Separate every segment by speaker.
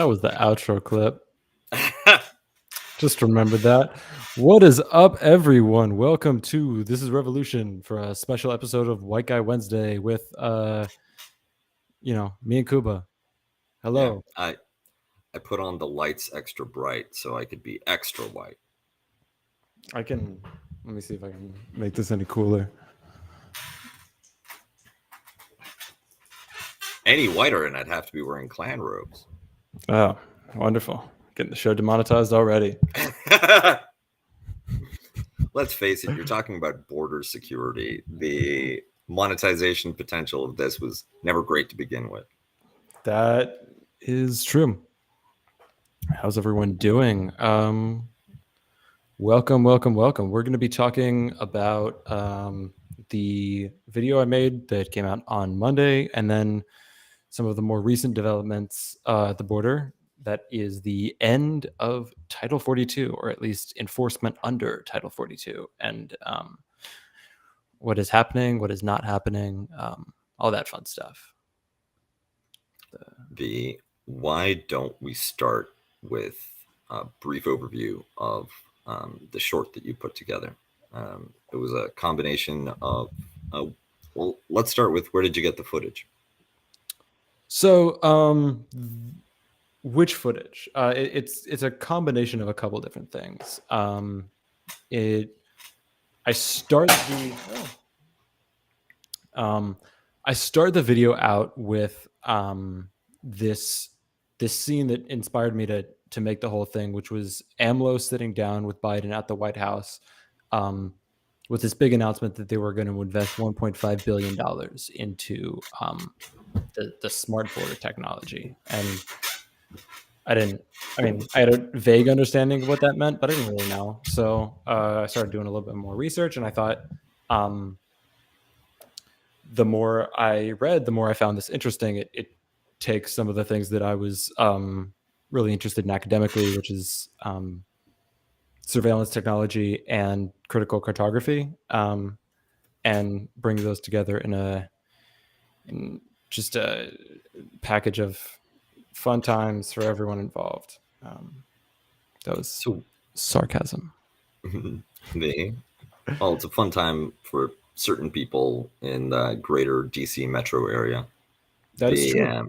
Speaker 1: That was the outro clip. Just remember that. What is up, everyone? Welcome to This is Revolution for a special episode of White Guy Wednesday with me and Kuba. Hello.
Speaker 2: Yeah, I put on the lights extra bright so I could be extra white.
Speaker 1: Let me see if I can make this any cooler.
Speaker 2: Any whiter, and I'd have to be wearing clan robes.
Speaker 1: Oh, wonderful. Getting the show demonetized already.
Speaker 2: Let's face it, you're talking about border security. The monetization potential of this was never great to begin with.
Speaker 1: That is true. How's everyone doing? Welcome. We're going to be talking about the video I made that came out on Monday, and then some of the more recent developments at the border. That is the end of Title 42, or at least enforcement under Title 42, and what is happening, what is not happening, all that fun stuff.
Speaker 2: Why don't we start with a brief overview of the short that you put together? It was a combination of, well, let's start with, where did you get the footage?
Speaker 1: So, which footage? It's a combination of a couple different things. I start the video out with this scene that inspired me to make the whole thing, which was AMLO sitting down with Biden at the White House with this big announcement that they were going to invest $1.5 billion into the smart border technology. And I had a vague understanding of what that meant, but I didn't really know. So I started doing a little bit more research, and I thought the more I read, the more I found this interesting. It takes some of the things that I was really interested in academically, which is surveillance technology and critical cartography, and brings those together in just a package of fun times for everyone involved. That was sarcasm.
Speaker 2: Well, it's a fun time for certain people in the greater DC metro area.
Speaker 1: That is true.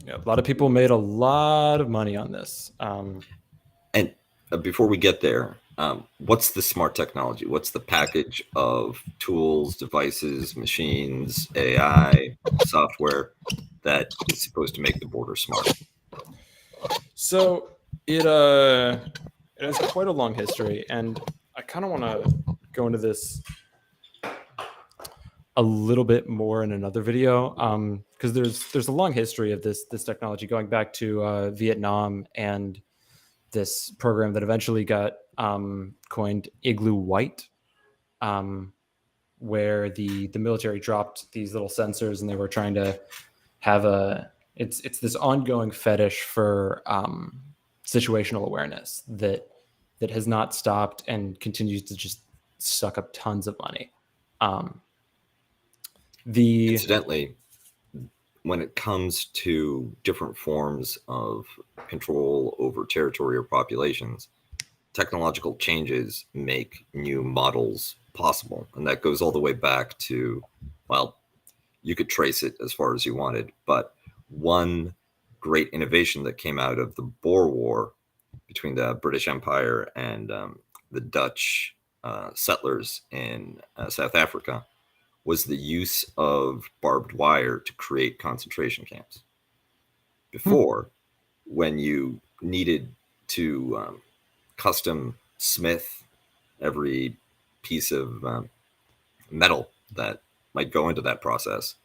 Speaker 1: Yeah, a lot of people made a lot of money on this.
Speaker 2: And before we get there, what's the smart technology? What's the package of tools, devices, machines, AI, software that is supposed to make the border smart?
Speaker 1: So it has quite a long history, and I kind of want to go into this a little bit more in another video, because there's a long history of this technology going back to Vietnam, and this program that eventually got coined Igloo White, where the military dropped these little sensors, and they were trying to have it's this ongoing fetish for situational awareness that has not stopped and continues to just suck up tons of money.
Speaker 2: Incidentally, when it comes to different forms of control over territory or populations, technological changes make new models possible. And that goes all the way back to, well, you could trace it as far as you wanted, but one great innovation that came out of the Boer War between the British Empire and the Dutch settlers in South Africa was the use of barbed wire to create concentration camps. Before, when you needed to custom smith every piece of metal that might go into that process,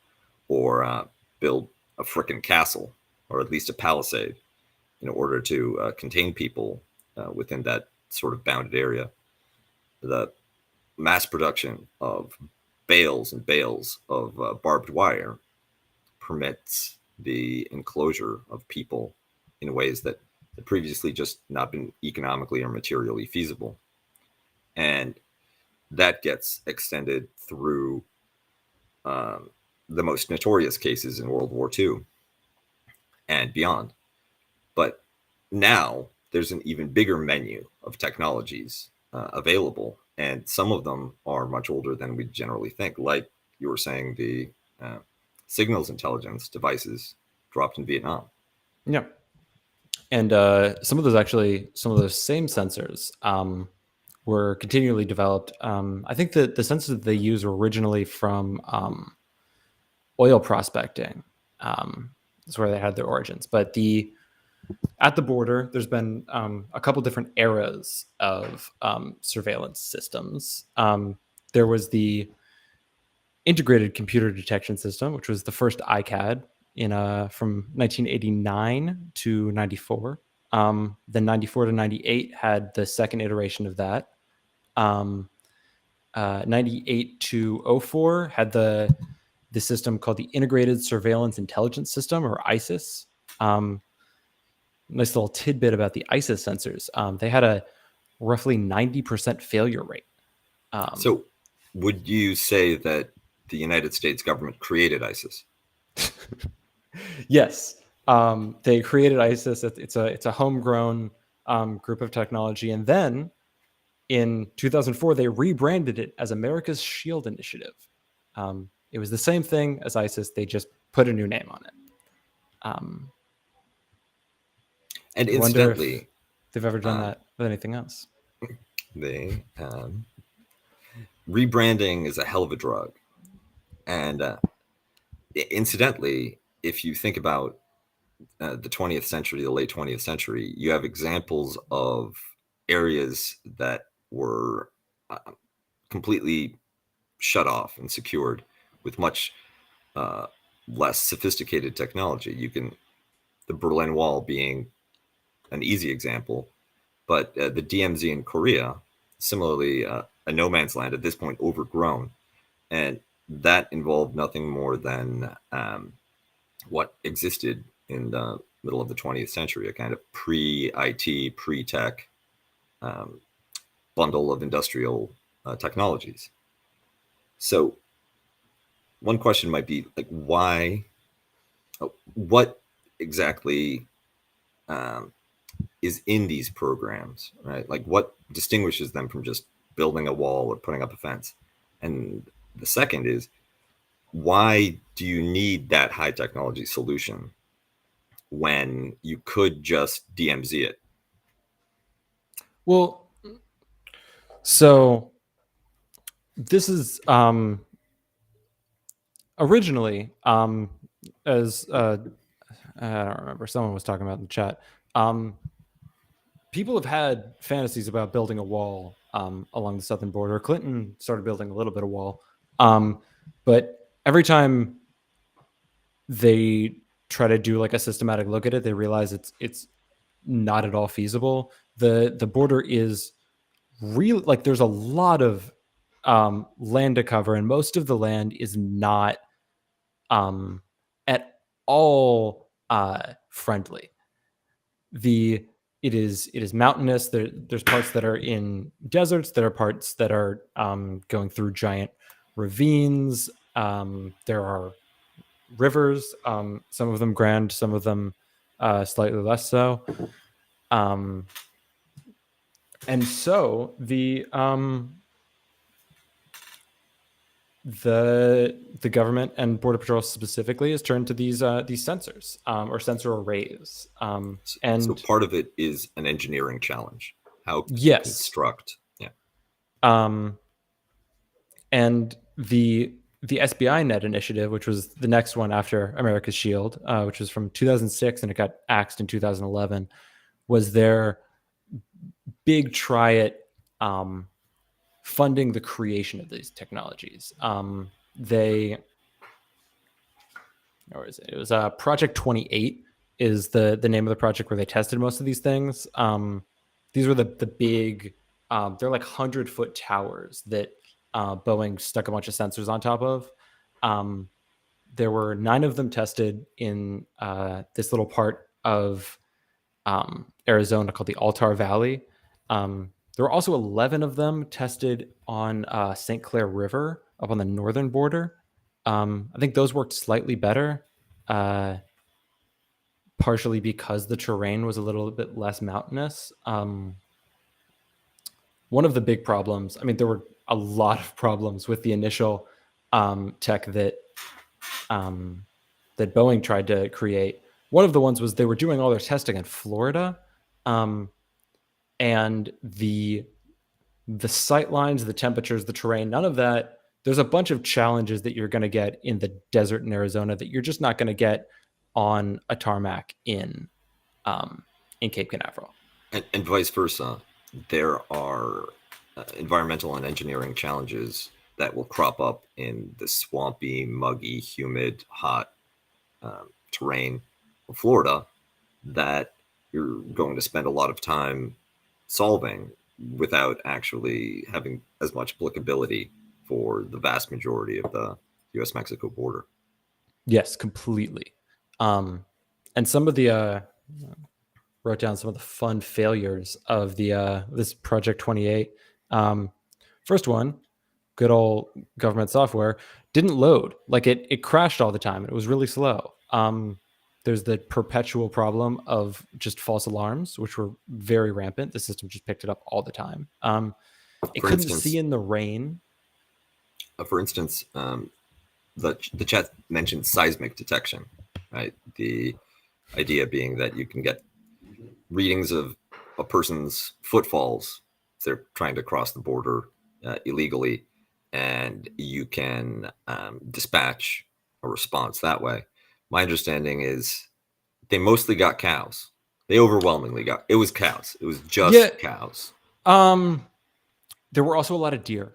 Speaker 2: or build a frickin' castle, or at least a palisade, in order to contain people within that sort of bounded area, the mass production of bales and bales of barbed wire permits the enclosure of people in ways that had previously just not been economically or materially feasible. And that gets extended through the most notorious cases in World War II and beyond. But now there's an even bigger menu of technologies available, and some of them are much older than we generally think. Like you were saying, the uh, signals intelligence devices dropped in Vietnam.
Speaker 1: Yeah. And some of those same sensors were continually developed. I think that the sensors that they use were originally from oil prospecting. That's where they had their origins. But at the border, there's been a couple different eras of surveillance systems. There was the integrated computer detection system, which was the first ICAD from 1989 to 94. Then 94 to 98 had the second iteration of that. 98 to '04 had the system called the Integrated Surveillance Intelligence System, or ISIS. Nice little tidbit about the ISIS sensors. They had a roughly 90% failure rate.
Speaker 2: So, would you say that the United States government created ISIS?
Speaker 1: Yes, they created ISIS. It's a homegrown group of technology, and then in 2004 they rebranded it as America's Shield Initiative. It was the same thing as ISIS. They just put a new name on it.
Speaker 2: And
Speaker 1: I wonder if
Speaker 2: incidentally,
Speaker 1: they've ever done
Speaker 2: um,
Speaker 1: that with anything else.
Speaker 2: they rebranding is a hell of a drug. And incidentally, if you think about the 20th century, the late 20th century, you have examples of areas that were completely shut off and secured with much uh, less sophisticated technology. The Berlin Wall being an easy example, but the DMZ in Korea, similarly, a no man's land at this point, overgrown, and that involved nothing more than what existed in the middle of the 20th century, a kind of pre-IT, pre-tech um, bundle of industrial technologies. So one question might be like, why, what exactly um, is in these programs, right? Like what distinguishes them from just building a wall or putting up a fence? And the second is, why do you need that high technology solution when you could just DMZ it?
Speaker 1: Well, so this is originally as I don't remember, someone was talking about in the chat. People have had fantasies about building a wall along the southern border. Clinton started building a little bit of wall, but every time they try to do like a systematic look at it, they realize it's not at all feasible. The border is real, like there's a lot of land to cover, and most of the land is not at all friendly. The it is mountainous. There's parts that are in deserts. There are parts that are going through giant ravines. There are rivers. Some of them grand, some of them slightly less so. And so the government and border patrol specifically has turned to these sensors or sensor arrays.
Speaker 2: So
Speaker 1: And
Speaker 2: part of it is an engineering challenge. How to
Speaker 1: yes,
Speaker 2: construct? Yeah.
Speaker 1: um, and the SBI Net initiative, which was the next one after America's Shield, which was from 2006 and it got axed in 2011, was their big try at funding the creation of these technologies. They, or is it? It was Project 28 is the name of the project where they tested most of these things. These were the big, they're like 100-foot towers that Boeing stuck a bunch of sensors on top of. There were 9 of them tested in this little part of Arizona called the Altar Valley. There were also 11 of them tested on St. Clair River up on the northern border. I think those worked slightly better, but partially because the terrain was a little bit less mountainous. One of the big problems, I mean, there were a lot of problems with the initial tech that Boeing tried to create. One of the ones was they were doing all their testing in Florida, and the sight lines, the temperatures, the terrain, none of that. There's a bunch of challenges that you're going to get in the desert in Arizona that you're just not going to get on a tarmac in Cape Canaveral.
Speaker 2: And vice versa. There are environmental and engineering challenges that will crop up in the swampy, muggy, humid, hot terrain of Florida that you're going to spend a lot of time solving without actually having as much applicability for the vast majority of the US-Mexico border.
Speaker 1: Yes, completely. And some of the wrote down some of the fun failures of the this Project 28. First one, good old government software, didn't load. Like it crashed all the time. It was really slow. There's the perpetual problem of just false alarms, which were very rampant. The system just picked it up all the time. It
Speaker 2: For
Speaker 1: couldn't
Speaker 2: instance,
Speaker 1: see in the rain.
Speaker 2: The chat mentioned seismic detection, right? The idea being that you can get readings of a person's footfalls if they're trying to cross the border illegally, and you can dispatch a response that way. My understanding is they mostly got cows. They overwhelmingly got, it was cows. It was just cows.
Speaker 1: There were also a lot of deer.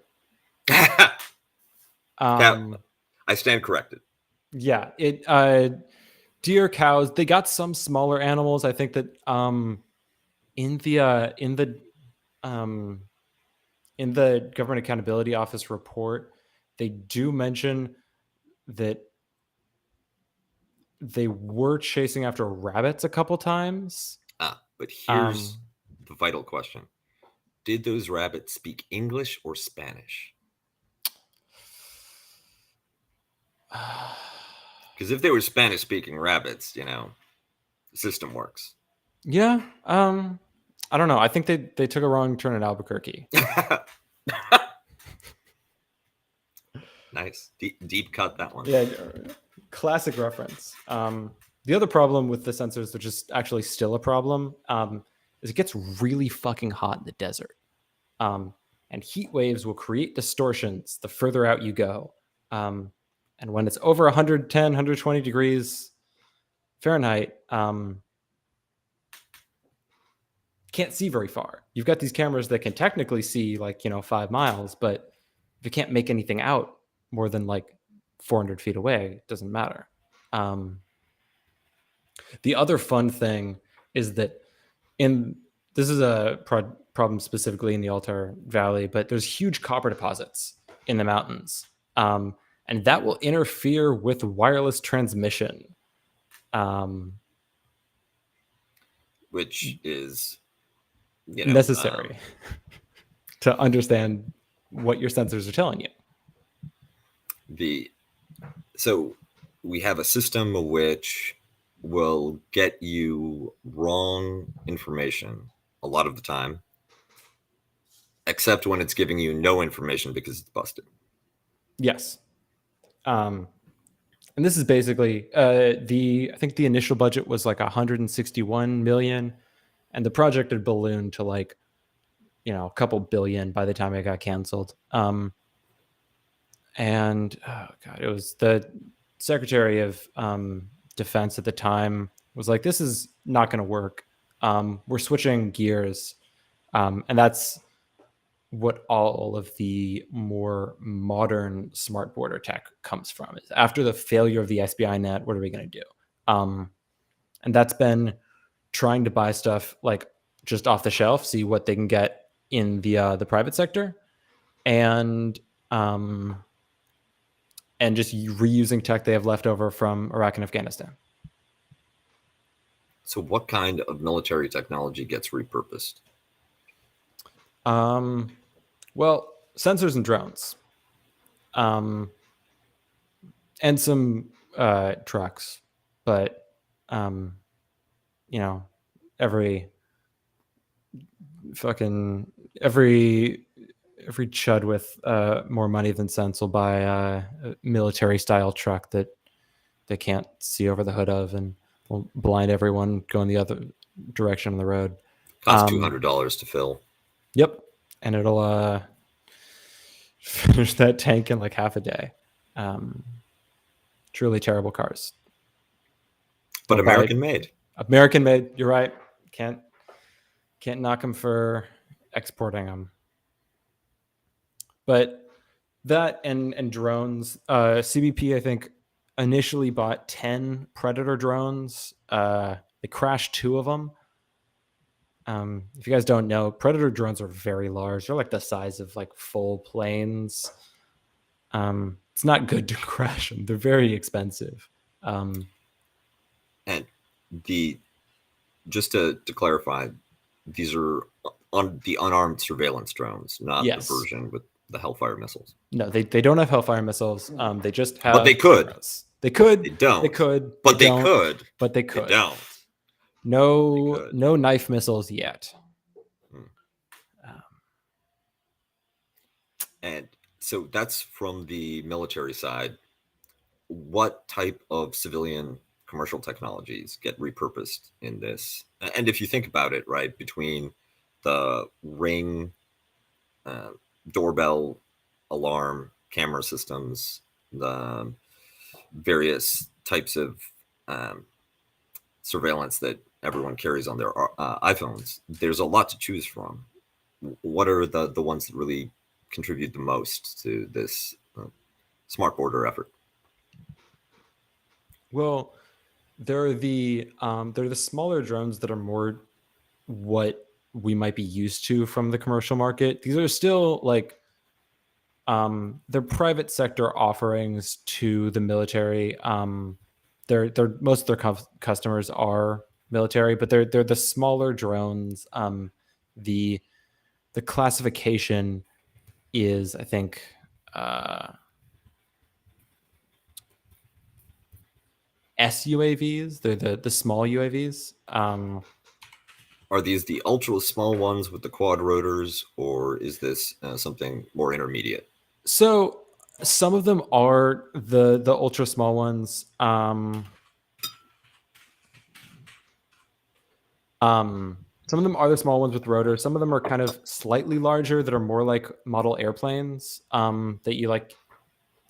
Speaker 2: I stand corrected.
Speaker 1: Yeah, deer, cows. They got some smaller animals. I think that in the Government Accountability Office report, they do mention that they were chasing after rabbits a couple times.
Speaker 2: But here's the vital question. Did those rabbits speak English or Spanish? Because if they were Spanish-speaking rabbits, the system works.
Speaker 1: Yeah. I don't know. I think they took a wrong turn at Albuquerque.
Speaker 2: Nice. Deep cut, that one.
Speaker 1: Yeah. Classic reference. The other problem with the sensors, which is actually still a problem, is it gets really fucking hot in the desert. And heat waves will create distortions the further out you go. And when it's over 110, 120 degrees Fahrenheit, can't see very far. You've got these cameras that can technically see 5 miles, but if you can't make anything out more than 400 feet away, it doesn't matter. The other fun thing is that this is a problem specifically in the Altar Valley, but there's huge copper deposits in the mountains. And that will interfere with wireless transmission.
Speaker 2: Which is
Speaker 1: necessary to understand what your sensors are telling you.
Speaker 2: So we have a system which will get you wrong information a lot of the time, except when it's giving you no information because it's busted.
Speaker 1: Yes. And this is basically I think the initial budget was 161 million, and the project had ballooned to a couple billion by the time it got canceled. And oh god, it was the Secretary of Defense at the time was like, "This is not going to work. We're switching gears," and that's what all of the more modern smart border tech comes from. Is after the failure of the SBI net, what are we going to do? And that's been trying to buy stuff just off the shelf, see what they can get in the private sector, and just reusing tech they have left over from Iraq and Afghanistan.
Speaker 2: So what kind of military technology gets repurposed?
Speaker 1: Well, sensors and drones, and some trucks, but you know, every fucking every chud with more money than sense will buy a military style truck that they can't see over the hood of, and will blind everyone going the other direction on the road.
Speaker 2: Costs $200 to fill.
Speaker 1: Yep, and it'll finish that tank in like half a day. Truly terrible cars,
Speaker 2: But American made.
Speaker 1: American made. You're right. Can't knock them for exporting them. But that and drones. CBP, I think, initially bought 10 Predator drones. They crashed 2 of them. If you guys don't know, Predator drones are very large. They're like the size of like full planes. It's not good to crash them. They're very expensive.
Speaker 2: And just to clarify, these are on the unarmed surveillance drones, not
Speaker 1: Yes.
Speaker 2: the version with the Hellfire missiles.
Speaker 1: No, they don't have Hellfire missiles. They just have.
Speaker 2: But they could.
Speaker 1: Cameras. They could.
Speaker 2: They don't.
Speaker 1: They could.
Speaker 2: But they
Speaker 1: don't,
Speaker 2: could.
Speaker 1: But they could.
Speaker 2: They don't.
Speaker 1: No knife missiles yet.
Speaker 2: And so that's from the military side. What type of civilian commercial technologies get repurposed in this? And if you think about it, right, between the Ring, doorbell, alarm, camera systems, the various types of surveillance that everyone carries on their iPhones, there's a lot to choose from. What are the ones that really contribute the most to this smart border effort?
Speaker 1: Well, they're the smaller drones that are more what we might be used to from the commercial market. These are still like they're private sector offerings to the military. They're most of their customers are military, but they're the smaller drones. The classification is, I think, SUAVs. They're the small UAVs.
Speaker 2: Are these the ultra small ones with the quad rotors, or is this something more intermediate?
Speaker 1: So some of them are the ultra small ones. Some of them are the small ones with rotors. Some of them are kind of slightly larger that are more like model airplanes. That you like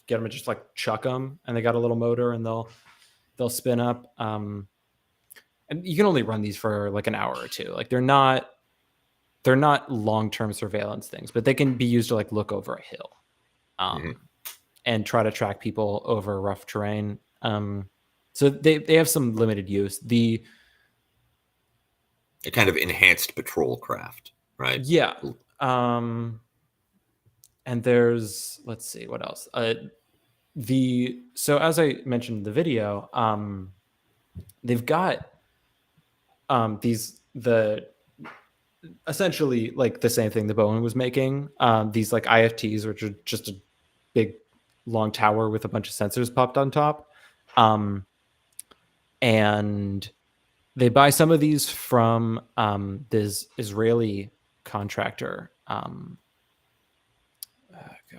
Speaker 1: get them and just like chuck them, and they got a little motor and they'll spin up. And you can only run these for like an hour or two. Like they're not long-term surveillance things, but they can be used to like look over a hill, and try to track people over rough terrain. So they have some limited use.
Speaker 2: A kind of enhanced patrol craft, right?
Speaker 1: Yeah. And there's, let's see what else. So as I mentioned in the video, they've got essentially like the same thing the Boeing was making. These like IFTs, which are just a big long tower with a bunch of sensors popped on top. And they buy some of these from this Israeli contractor. God,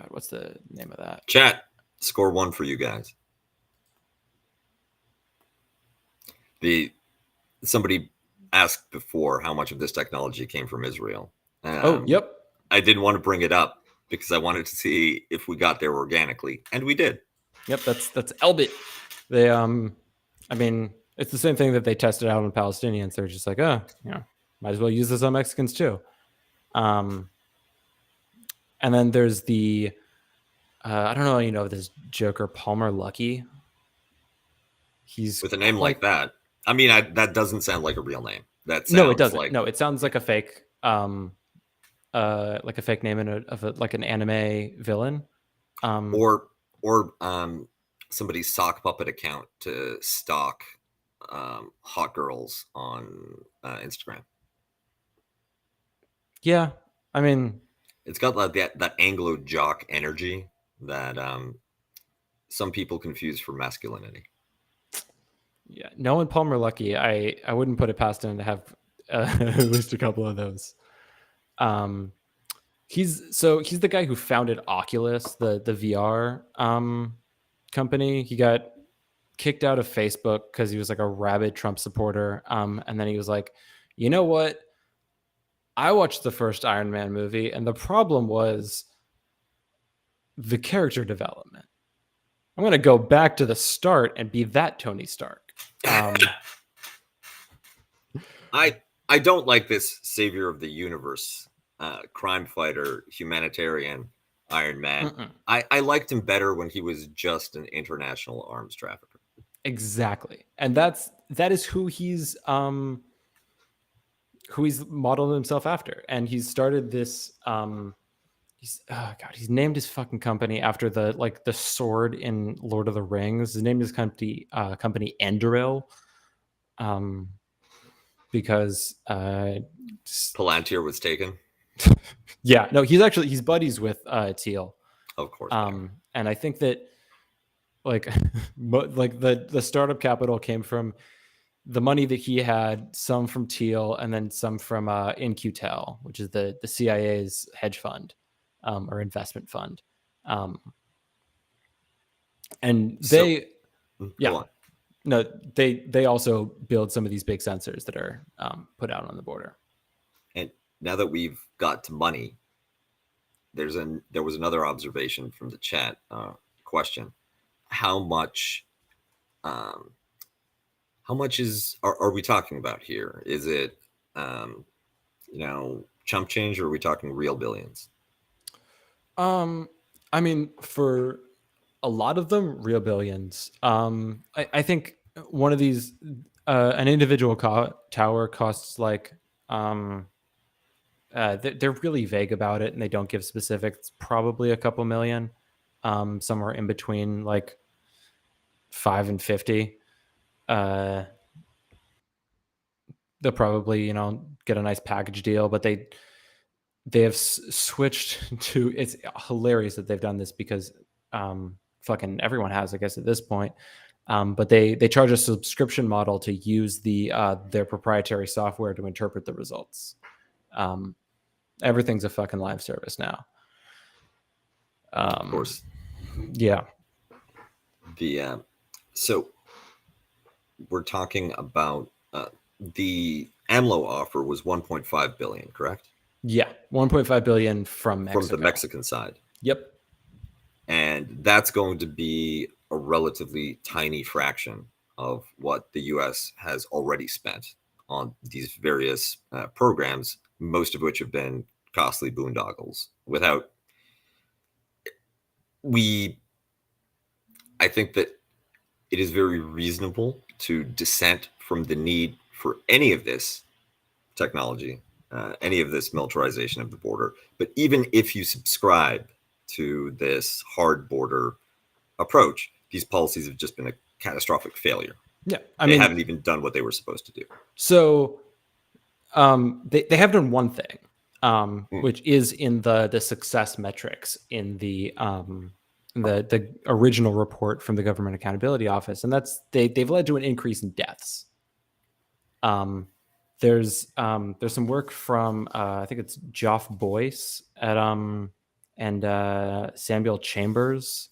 Speaker 1: what's the name of that?
Speaker 2: Chat, score 1 for you guys. Somebody asked before how much of this technology came from Israel.
Speaker 1: Yep.
Speaker 2: I didn't want to bring it up because I wanted to see if we got there organically, and we did.
Speaker 1: Yep, that's Elbit. They I mean, it's the same thing that they tested out on Palestinians. They're just like, might as well use this on Mexicans too. And then there's the I don't know, this Joker Palmer Lucky. He's
Speaker 2: with a name like that. I mean, that doesn't sound like a real name. That sounds
Speaker 1: no, it doesn't.
Speaker 2: Like...
Speaker 1: No, it sounds like a fake, like a fake name like an anime villain,
Speaker 2: or somebody's sock puppet account to stalk hot girls on Instagram.
Speaker 1: Yeah, I mean,
Speaker 2: it's got like that Anglo jock energy that some people confuse for masculinity.
Speaker 1: Yeah, Nolan Palmer lucky. I wouldn't put it past him to have at least a couple of those. Um, he's the guy who founded Oculus, the VR company. He got kicked out of Facebook because he was like a rabid Trump supporter. And then he was like, you know what? I watched the first Iron Man movie, and the problem was the character development. I'm going to go back to the start and be that Tony Stark.
Speaker 2: I don't like this savior of the universe, crime fighter, humanitarian Iron Man. I liked him better when he was just an international arms trafficker.
Speaker 1: Exactly, and that is who he's modeled himself after, and he's started this. He's named his fucking company after the sword in Lord of the Rings. His name is company Enduril, because
Speaker 2: Palantir was taken.
Speaker 1: yeah, no, he's buddies with Teal.
Speaker 2: Of course.
Speaker 1: And I think that like like the startup capital came from the money that he had, some from Teal, and then some from InQtel, which is the CIA's hedge fund or investment fund. And they, yeah, no, they also build some of these big sensors that are put out on the border.
Speaker 2: And now that we've got to money, there was another observation from the chat question. How much are we talking about here? Is it chump change, or are we talking real billions?
Speaker 1: I mean, for a lot of them, real billions. I think one of these, an individual tower costs like, they're really vague about it and they don't give specifics. Probably a couple million, somewhere in between like 5 and 50. They'll probably get a nice package deal, but they have switched to. It's hilarious that they've done this because fucking everyone has, I guess, at this point. But they charge a subscription model to use their proprietary software to interpret the results. Everything's a fucking live service now.
Speaker 2: Of course.
Speaker 1: Yeah.
Speaker 2: So we're talking about the AMLO offer was 1.5 billion, correct?
Speaker 1: Yeah, 1.5 billion from Mexico.
Speaker 2: From the Mexican side.
Speaker 1: Yep.
Speaker 2: And that's going to be a relatively tiny fraction of what the U.S. has already spent on these various programs, most of which have been costly boondoggles. I think that it is very reasonable to dissent from the need for any of this technology, any of this militarization of the border. But even if you subscribe to this hard border approach, these policies have just been a catastrophic failure.
Speaker 1: Yeah,
Speaker 2: they haven't even done what they were supposed to do.
Speaker 1: So they have done one thing, which is in the success metrics in the original report from the Government Accountability Office, and that's they've led to an increase in deaths. There's some work from I think it's Geoff Boyce at and Samuel Chambers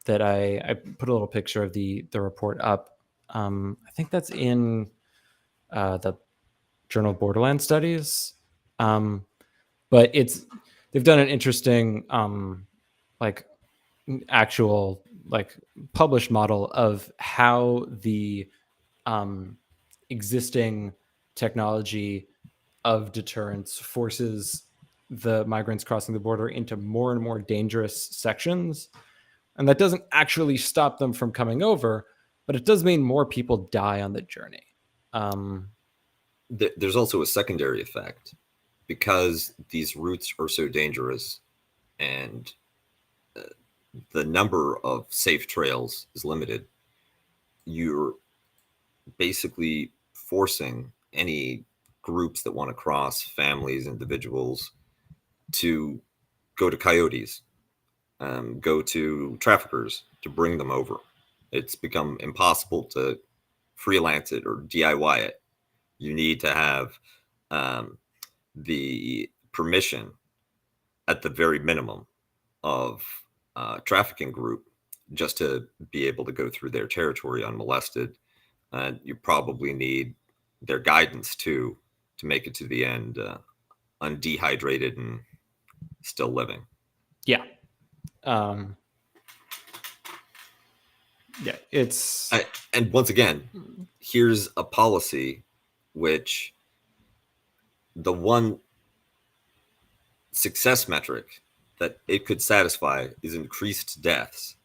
Speaker 1: that I put a little picture of the report up. I think that's in the Journal of Borderland Studies. But they've done an interesting actual published model of how the existing technology of deterrence forces the migrants crossing the border into more and more dangerous sections. And that doesn't actually stop them from coming over, but it does mean more people die on the journey.
Speaker 2: There's also a secondary effect because these routes are so dangerous and the number of safe trails is limited. You're basically forcing any groups that want to cross, families, individuals, to go to coyotes, go to traffickers to bring them over. It's become impossible to freelance it or DIY it. You need to have um, the permission at the very minimum of trafficking group just to be able to go through their territory unmolested. And you probably need their guidance too to make it to the end undehydrated and still living.
Speaker 1: Yeah. Um, yeah. It's
Speaker 2: And once again, here's a policy which the one success metric that it could satisfy is increased deaths,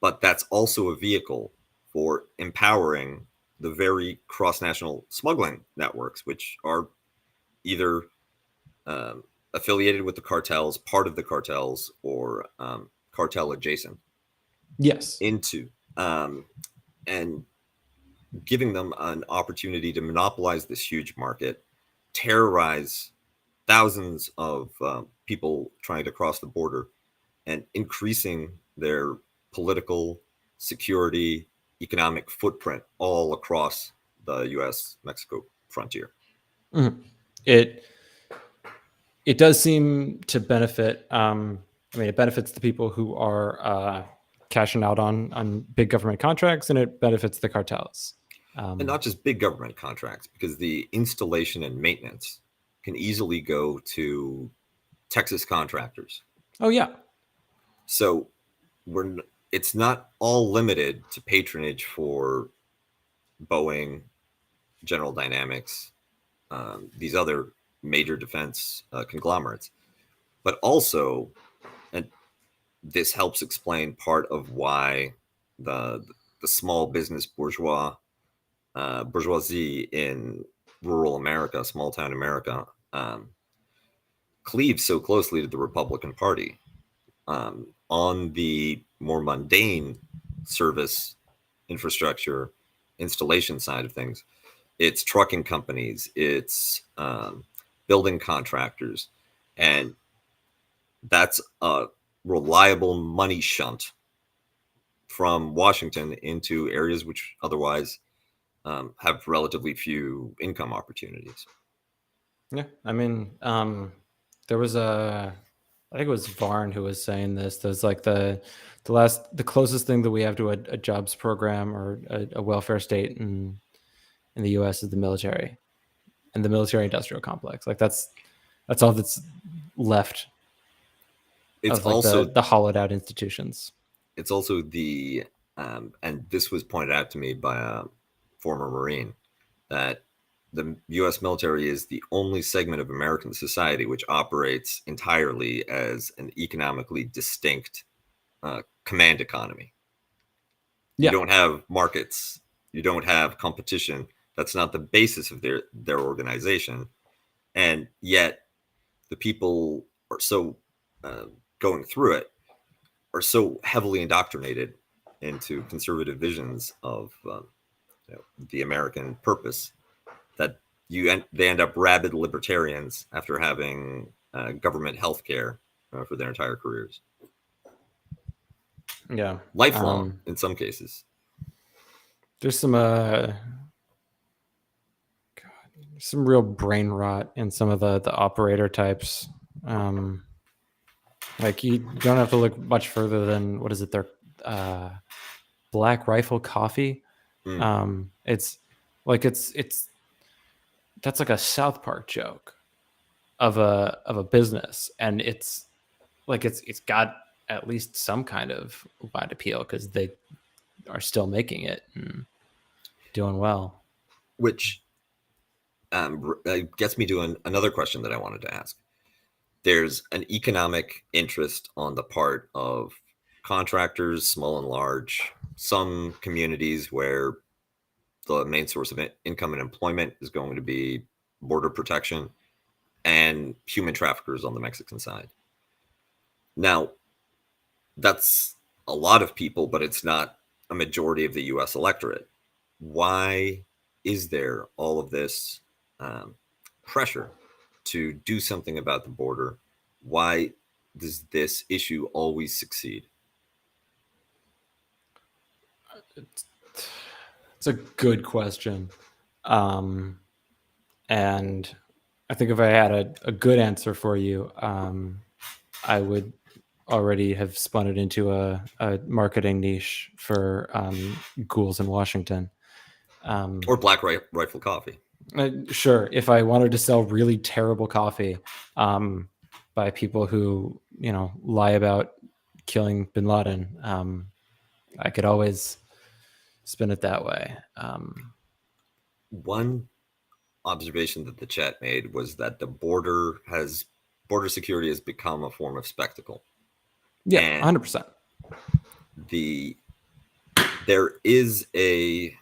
Speaker 2: but that's also a vehicle for empowering the very cross-national smuggling networks, which are either um, affiliated with the cartels, part of the cartels, or cartel adjacent
Speaker 1: yes.
Speaker 2: into and giving them an opportunity to monopolize this huge market, terrorize thousands of people trying to cross the border, and increasing their political, security, economic footprint all across the U.S. Mexico frontier.
Speaker 1: Mhm. It it does seem to benefit. I mean, it benefits the people who are cashing out on big government contracts, and it benefits the cartels.
Speaker 2: And
Speaker 1: Um,
Speaker 2: not just big government contracts, because the installation and maintenance can easily go to Texas contractors.
Speaker 1: oh yeah,
Speaker 2: So we're it's not all limited to patronage for Boeing, General Dynamics, these other major defense conglomerates, but also, and this helps explain part of why the the small business bourgeoisie in rural America, small town America, cleaves so closely to the Republican Party. On the more mundane service infrastructure installation side of things, it's trucking companies, it's building contractors, and that's a reliable money shunt from Washington into areas which otherwise have relatively few income opportunities.
Speaker 1: yeah. I mean, there was I think it was Varn who was saying this. There's like the closest thing that we have to a jobs program or a welfare state in the U.S. is the military and the military industrial complex. Like that's all that's left
Speaker 2: It's
Speaker 1: of like
Speaker 2: also
Speaker 1: the hollowed out institutions.
Speaker 2: it's also the and this was pointed out to me by a former Marine that the U.S. military is the only segment of American society which operates entirely as an economically distinct command economy. You
Speaker 1: Yeah,
Speaker 2: don't have markets, you don't have competition. That's not the basis of their organization, and yet the people are so uh, going through it are so heavily indoctrinated into conservative visions of the American purpose that they end up rabid libertarians after having government health care for their entire careers,
Speaker 1: yeah.
Speaker 2: lifelong in some cases.
Speaker 1: There's some real brain rot in some of the operator types. Um, like you don't have to look much further than what is it? Their uh, Black Rifle Coffee.
Speaker 2: Mm.
Speaker 1: It's like it's that's like a South Park joke of a business, and it's like it's got at least some kind of wide appeal because they are still making it and doing well.
Speaker 2: Which gets me to another question that I wanted to ask. There's an economic interest on the part of contractors, small and large, some communities where the main source of income and employment is going to be border protection, and human traffickers on the Mexican side. Now, that's a lot of people, but it's not a majority of the US electorate. Why is there all of this um, pressure to do something about the border? Why does this issue always succeed?
Speaker 1: It's a good question. Um, and I think if I had a good answer for you, I would already have spun it into a marketing niche for ghouls in Washington.
Speaker 2: Or Black Rifle Coffee.
Speaker 1: Sure, if I wanted to sell really terrible coffee by people who, lie about killing bin Laden, I could always spin it that way.
Speaker 2: One observation that the chat made was that border security has become a form of spectacle.
Speaker 1: Yeah,
Speaker 2: And
Speaker 1: 100%.
Speaker 2: the there is a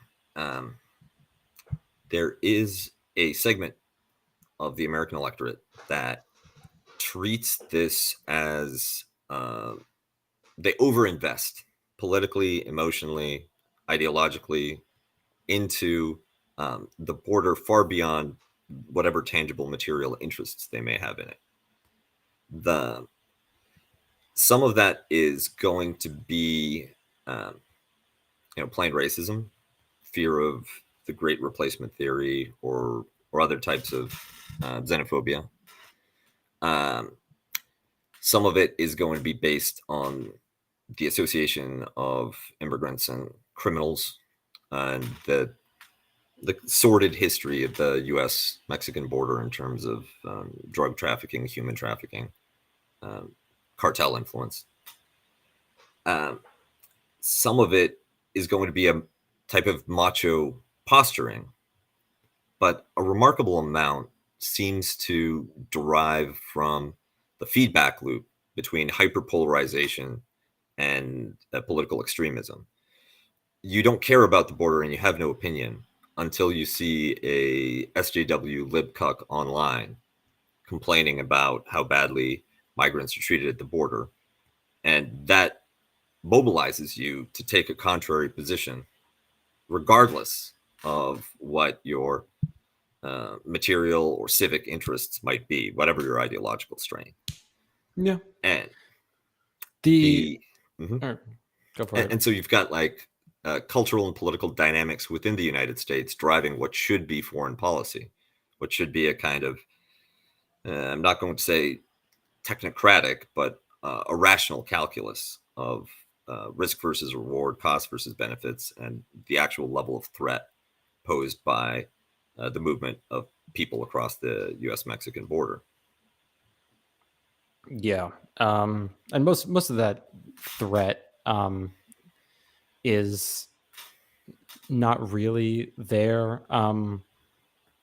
Speaker 2: segment of the American electorate that treats this as they overinvest politically, emotionally, ideologically into the border far beyond whatever tangible material interests they may have in it. Some of that is going to be plain racism, fear of the Great Replacement theory, or other types of xenophobia. Some of it is going to be based on the association of immigrants and criminals, and the sordid history of the U.S. Mexican border in terms of drug trafficking, human trafficking, cartel influence. Some of it is going to be a type of macho posturing, but a remarkable amount seems to derive from the feedback loop between hyperpolarization and political extremism. You don't care about the border and you have no opinion until you see a SJW libcuck online complaining about how badly migrants are treated at the border. And that mobilizes you to take a contrary position, regardless of what your material or civic interests might be, whatever your ideological strain.
Speaker 1: Yeah.
Speaker 2: And
Speaker 1: The
Speaker 2: mhm.
Speaker 1: Go for it.
Speaker 2: And so you've got like cultural and political dynamics within the United States driving what should be foreign policy, what should be a kind of, I'm not going to say technocratic, but a rational calculus of risk versus reward, cost versus benefits, and the actual level of threat posed by the movement of people across the U.S. Mexican border.
Speaker 1: Yeah. And most of that threat is not really there.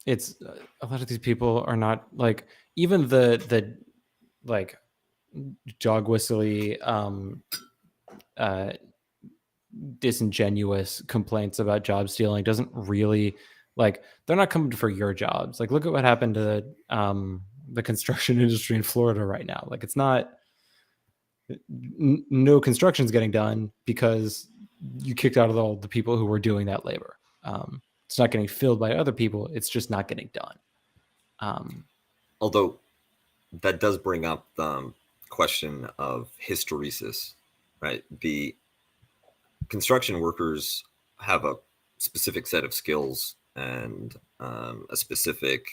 Speaker 1: It's a lot of these people are not like, even the like dog whistly disingenuous complaints about job stealing doesn't really, like, they're not coming for your jobs. Like, look at what happened to the construction industry in Florida right now. Like, it's not, no construction's getting done because you kicked out of all the people who were doing that labor. It's not getting filled by other people. It's just not getting done.
Speaker 2: Although that does bring up the question of hysteresis, right? The construction workers have a specific set of skills and a specific,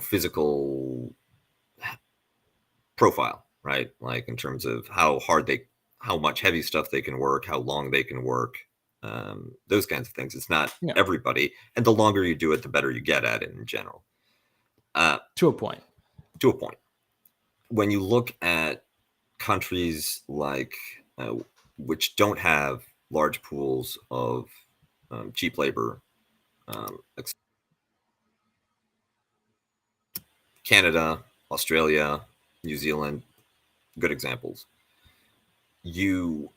Speaker 2: physical profile, right? Like in terms of how much heavy stuff they can work, how long they can work, those kinds of things. It's not everybody, and the longer you do it, the better you get at it in general.
Speaker 1: To a point.
Speaker 2: To a point. When you look at countries like which don't have large pools of cheap labor, Canada, Australia, New Zealand, good examples. You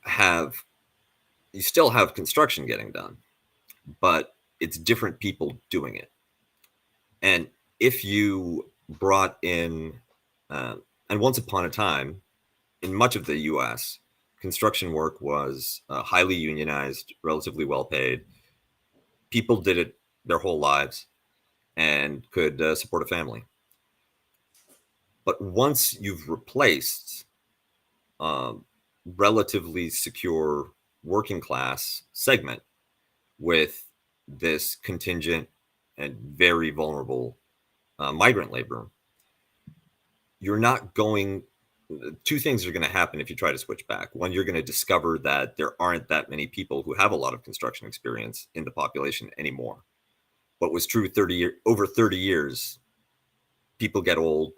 Speaker 2: still have construction getting done, but it's different people doing it. And if you brought in, and once upon a time, in much of the US, construction work was highly unionized, relatively well paid. People did it their whole lives and could support a family. But once you've replaced relatively secure working class segment with this contingent and very vulnerable migrant labor, you're not going, two things are going to happen if you try to switch back. One, you're going to discover that there aren't that many people who have a lot of construction experience in the population anymore. What was true over 30 years, people get old,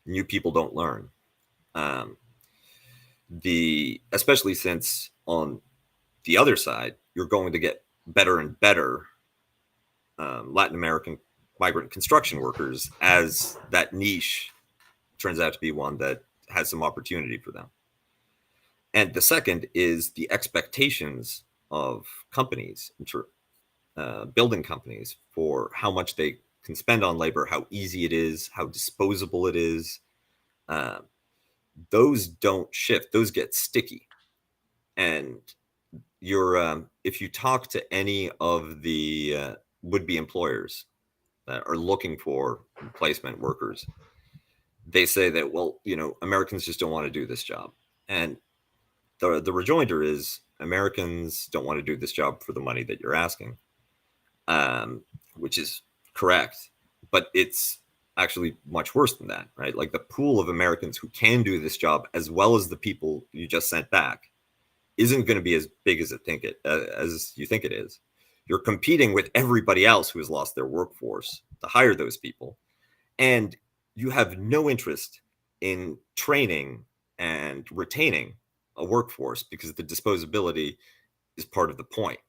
Speaker 2: new people don't learn. Um, especially since on the other side, you're going to get better and better Latin American migrant construction workers as that niche turns out to be one that has some opportunity for them. And the second is the expectations of companies, building companies, for how much they can spend on labor, how easy it is, how disposable it is. Uh, those don't shift; those get sticky. And if you talk to any of the would-be employers that are looking for replacement workers, they say that, well, Americans just don't want to do this job. And the rejoinder is, Americans don't want to do this job for the money that you're asking, which is correct. But it's actually much worse than that, right? Like, the pool of Americans who can do this job, as well as the people you just sent back, isn't going to be as big as as you think it is. You're competing with everybody else who has lost their workforce to hire those people, and you have no interest in training and retaining a workforce, because the disposability is part of the point.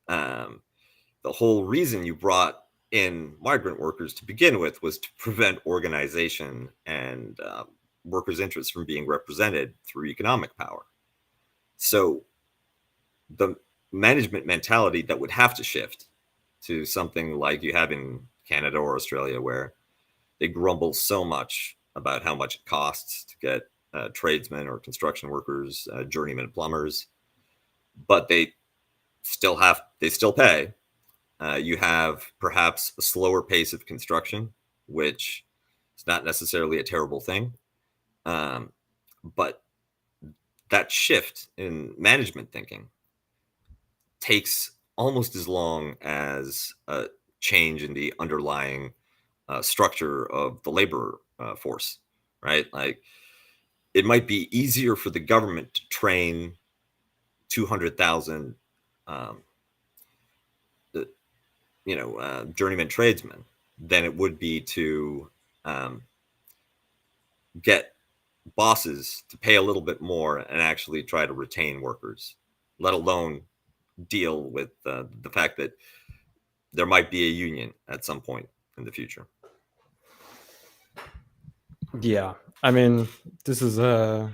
Speaker 2: The whole reason you brought in migrant workers to begin with was to prevent organization and workers' interests from being represented through economic power. So the management mentality that would have to shift to something like you have in Canada or Australia, where they grumble so much about how much it costs to get tradesmen or construction workers, journeyman plumbers, but they still pay. You have perhaps a slower pace of construction, which is not necessarily a terrible thing. But that shift in management thinking takes almost as long as a change in the underlying structure of the labor force, right? Like, it might be easier for the government to train 200,000, journeyman tradesmen than it would be to get bosses to pay a little bit more and actually try to retain workers, let alone deal with the fact that there might be a union at some point in the future.
Speaker 1: Yeah, I mean, this is the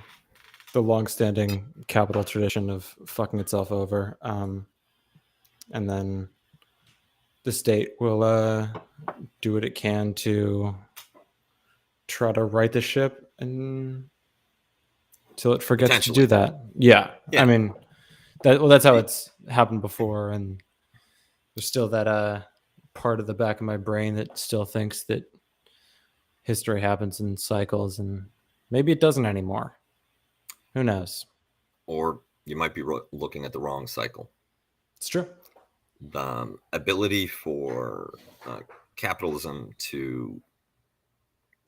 Speaker 1: longstanding capital tradition of fucking itself over, and then the state will do what it can to try to right the ship until it forgets to do that. Yeah. I mean, that's how it's happened before, and there's still that part of the back of my brain that still thinks that history happens in cycles, and maybe it doesn't anymore. Who knows?
Speaker 2: Or you might be looking at the wrong cycle.
Speaker 1: It's true.
Speaker 2: The ability for capitalism to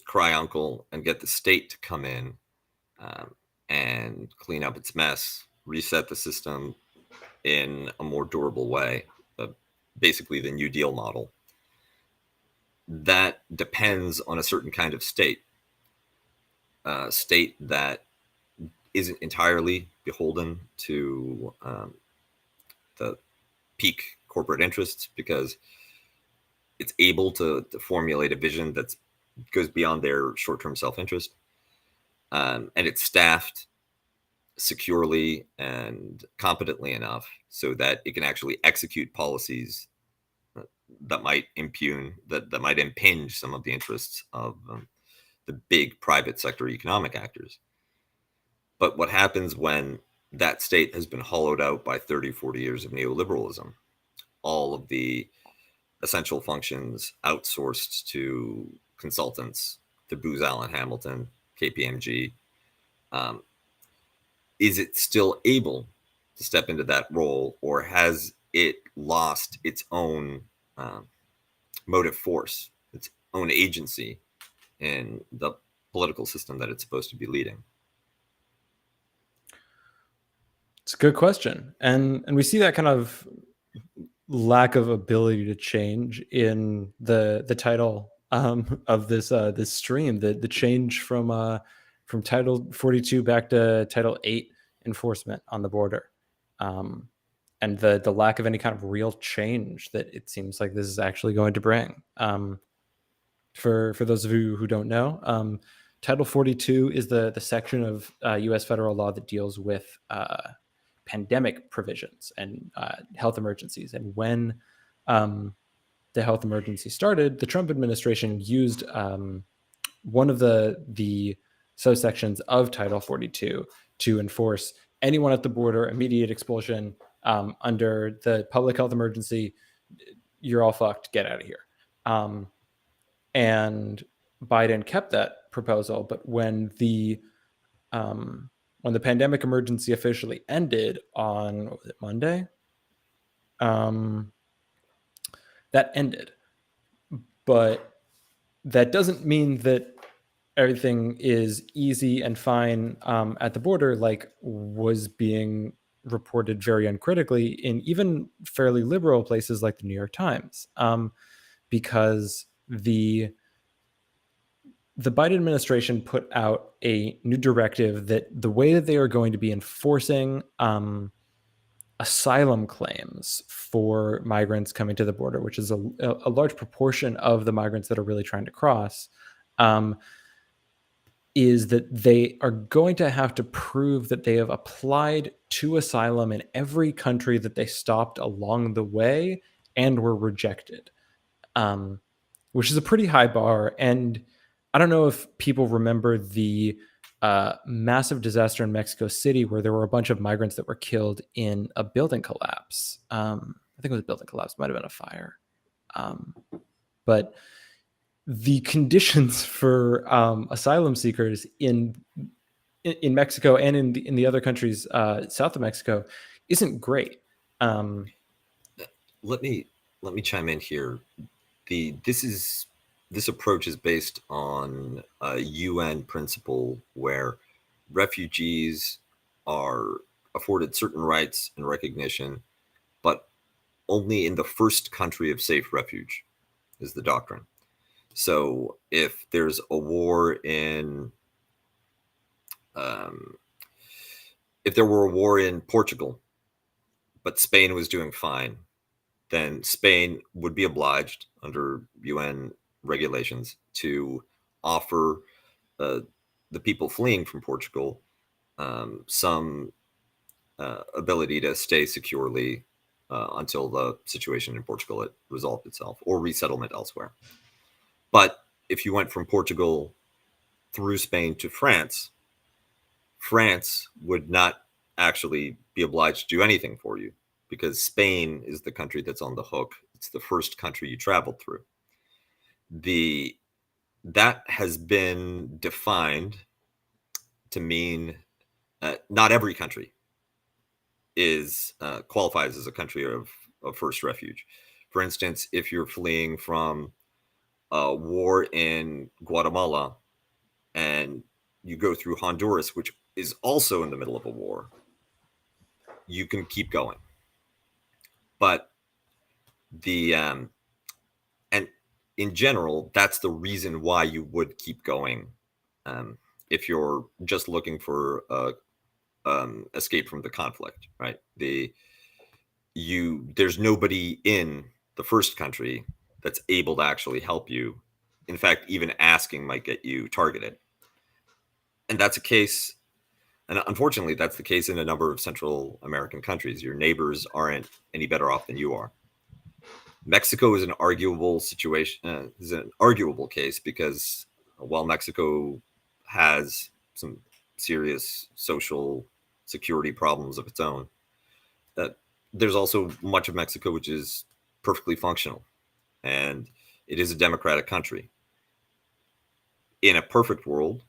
Speaker 2: cry uncle and get the state to come in and clean up its mess, reset the system in a more durable way, basically the New Deal model, that depends on a certain kind of state, a state that isn't entirely beholden to the peak corporate interests, because it's able to formulate a vision that goes beyond their short-term self-interest, and it's staffed securely and competently enough so that it can actually execute policies that might impinge some of the interests of the big private sector economic actors. But what happens when that state has been hollowed out by 30, 40 years of neoliberalism? All of the essential functions outsourced to consultants, to Booz Allen Hamilton, KPMG. Is it still able to step into that role, or has it lost its own um, motive force, its own agency in the political system that it's supposed to be leading?
Speaker 1: It's a good question, and we see that kind of lack of ability to change in the title of this stream. The change from Title 42 back to Title 8 enforcement on the border, um, and the lack of any kind of real change that it seems like this is actually going to bring. For those of you who don't know, Title 42 is the section of U.S. federal law that deals with pandemic provisions and health emergencies. And when the health emergency started, the Trump administration used one of the subsections of Title 42 to enforce anyone at the border, immediate expulsion under the public health emergency. You're all fucked. Get out of here. And Biden kept that proposal, but when the pandemic emergency officially ended on, what was it, Monday? That ended, but that doesn't mean that everything is easy and fine at the border, like was being reported very uncritically in even fairly liberal places like the New York Times, because the Biden administration put out a new directive that the way that they are going to be enforcing asylum claims for migrants coming to the border, which is a large proportion of the migrants that are really trying to cross, is that they are going to have to prove that they have applied to asylum in every country that they stopped along the way and were rejected, which is a pretty high bar. And I don't know if people remember the massive disaster in Mexico City where there were a bunch of migrants that were killed in a building collapse. I think it was a building collapse, might have been a fire. But the conditions for asylum seekers in Mexico and in the other countries south of Mexico isn't great.
Speaker 2: Let me chime in here. This approach is based on a UN principle where refugees are afforded certain rights and recognition, but only in the first country of safe refuge, is the doctrine. So if there's a war in, if there were a war in Portugal, but Spain was doing fine, then Spain would be obliged under UN regulations to offer the people fleeing from Portugal some ability to stay securely until the situation in Portugal had resolved itself, or resettlement elsewhere. But if you went from Portugal through Spain to France, France would not actually be obliged to do anything for you because Spain is the country that's on the hook. It's the first country you traveled through. That has been defined to mean not every country qualifies as a country of first refuge. For instance, if you're fleeing from a war in Guatemala and you go through Honduras, which is also in the middle of a war, you can keep going. But and in general, that's the reason why you would keep going. If you're just looking for escape from the conflict, right? There's nobody in the first country that's able to actually help you. In fact, even asking might get you targeted. And that's a case, and unfortunately, that's the case in a number of Central American countries. Your neighbors aren't any better off than you are. Mexico is an arguable situation, is an arguable case because while Mexico has some serious social security problems of its own, there's also much of Mexico which is perfectly functional, and it is a democratic country. In a perfect world,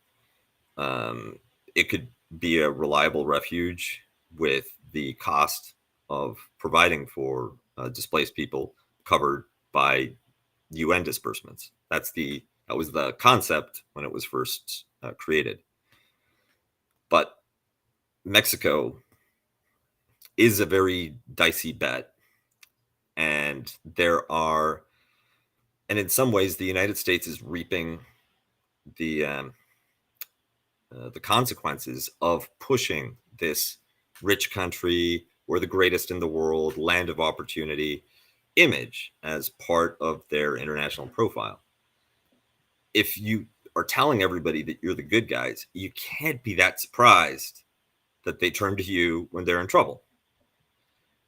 Speaker 2: it could be a reliable refuge with the cost of providing for displaced people covered by UN disbursements. That was the concept when it was first created. But Mexico is a very dicey bet, and in some ways, the United States is reaping the consequences of pushing this rich country, we're the greatest in the world, land of opportunity image as part of their international profile. If you are telling everybody that you're the good guys, you can't be that surprised that they turn to you when they're in trouble.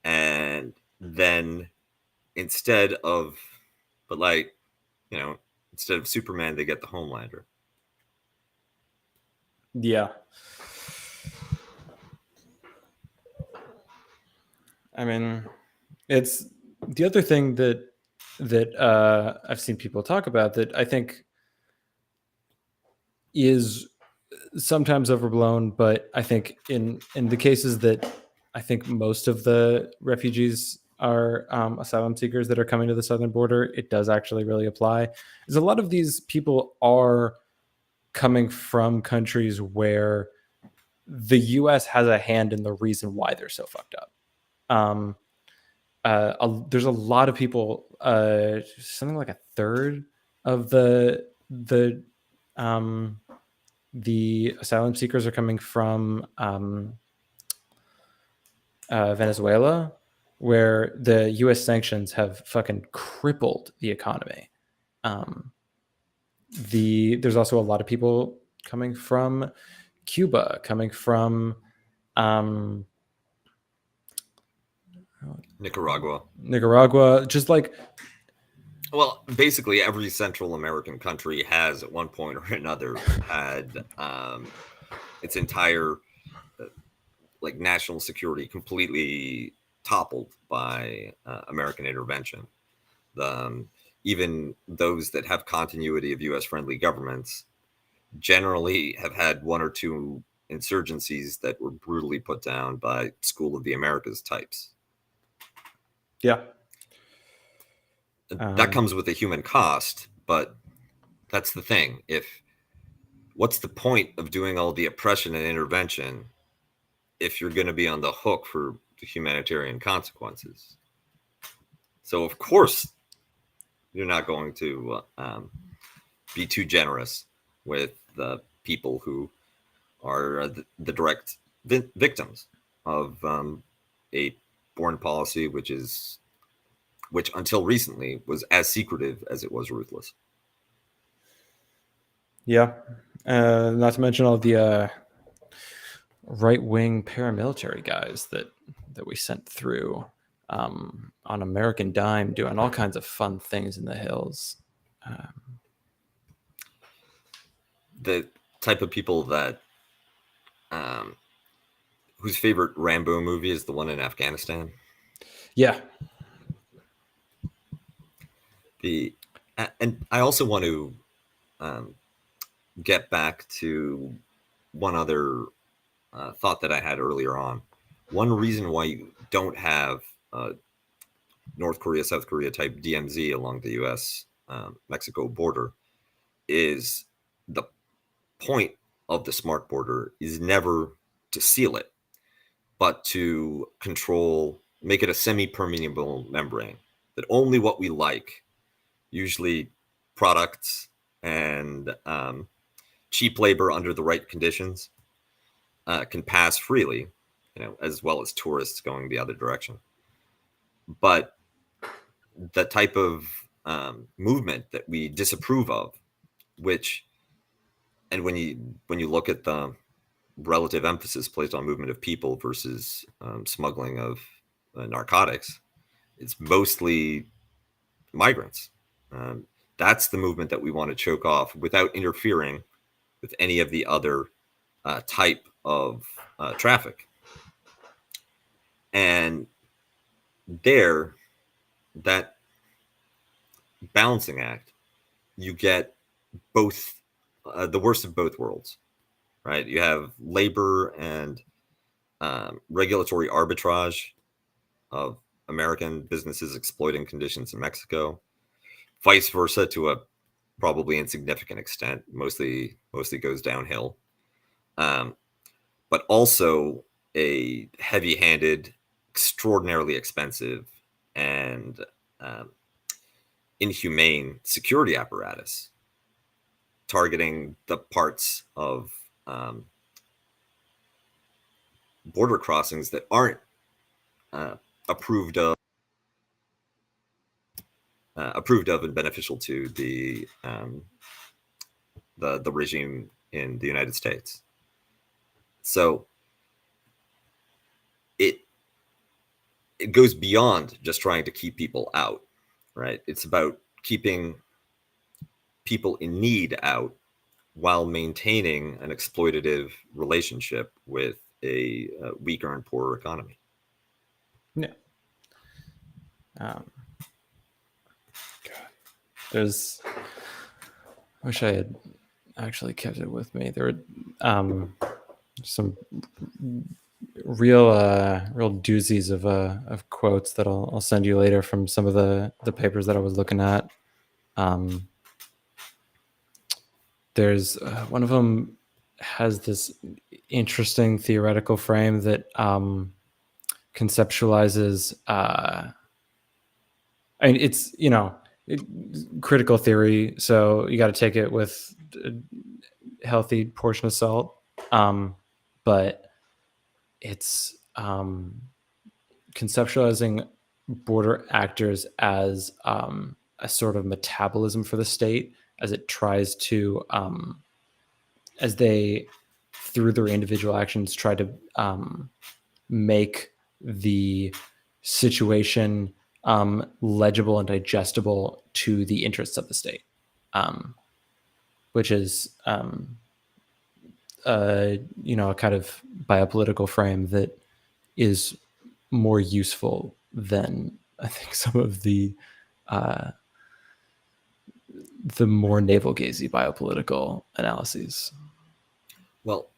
Speaker 2: And then instead of Superman, they get the Homelander.
Speaker 1: Yeah. I mean, it's the other thing that I've seen people talk about that I think is sometimes overblown, but I think in the cases that I think most of the refugees are asylum seekers that are coming to the southern border, it does actually really apply. Is a lot of these people are coming from countries where the U.S. has a hand in the reason why they're so fucked up. Um, there's a lot of people, something like a third of um, the asylum seekers are coming from Venezuela, where the U.S. sanctions have fucking crippled the economy. There's also a lot of people coming from Cuba, coming from Nicaragua, just like,
Speaker 2: well, basically every Central American country has at one point or another had its entire national security completely toppled by American intervention. Even those that have continuity of U.S. friendly governments generally have had one or two insurgencies that were brutally put down by School of the Americas types.
Speaker 1: Yeah.
Speaker 2: That comes with a human cost, but that's the thing. What's the point of doing all the oppression and intervention if you're going to be on the hook for the humanitarian consequences? So of course you're not going to be too generous with the people who are the direct victims of a foreign policy which until recently was as secretive as it was ruthless.
Speaker 1: Yeah. Not to mention all the right-wing paramilitary guys that we sent through on American dime, doing all kinds of fun things in the hills.
Speaker 2: The type of people that whose favorite Rambo movie is the one in Afghanistan.
Speaker 1: Yeah.
Speaker 2: And I also want to get back to one other thought that I had earlier on. One reason why you don't have North Korea, South Korea type DMZ along the U.S. Mexico border is the point of the smart border is never to seal it, but to make it a semi-permeable membrane that only what we like, usually products and cheap labor under the right conditions, can pass freely, as well as tourists going the other direction. But the type of movement that we disapprove of, and when you look at the relative emphasis placed on movement of people versus smuggling of narcotics, it's mostly migrants. That's the movement that we want to choke off without interfering with any of the other type of traffic. And that balancing act, you get the worst of both worlds, right? You have labor and regulatory arbitrage of American businesses exploiting conditions in Mexico, vice versa to a probably insignificant extent. Mostly goes downhill. But also a heavy-handed, extraordinarily expensive, and inhumane security apparatus targeting the parts of border crossings that aren't approved of and beneficial to the regime in the United States. So it goes beyond just trying to keep people out, right? It's about keeping people in need out while maintaining an exploitative relationship with a weaker and poorer economy.
Speaker 1: Yeah. There's. I wish I had actually kept it with me. There were some real doozies of quotes that I'll send you later from some of the papers that I was looking at. There's one of them has this interesting theoretical frame that conceptualizes. I mean, it's critical theory, so you got to take it with a healthy portion of salt. But it's conceptualizing border actors as a sort of metabolism for the state, as it tries to, as they, through their individual actions, try to make the situation legible and digestible to the interests of the state, which is a kind of biopolitical frame that is more useful than I think some of the more navel-gazy biopolitical analyses.
Speaker 2: Well,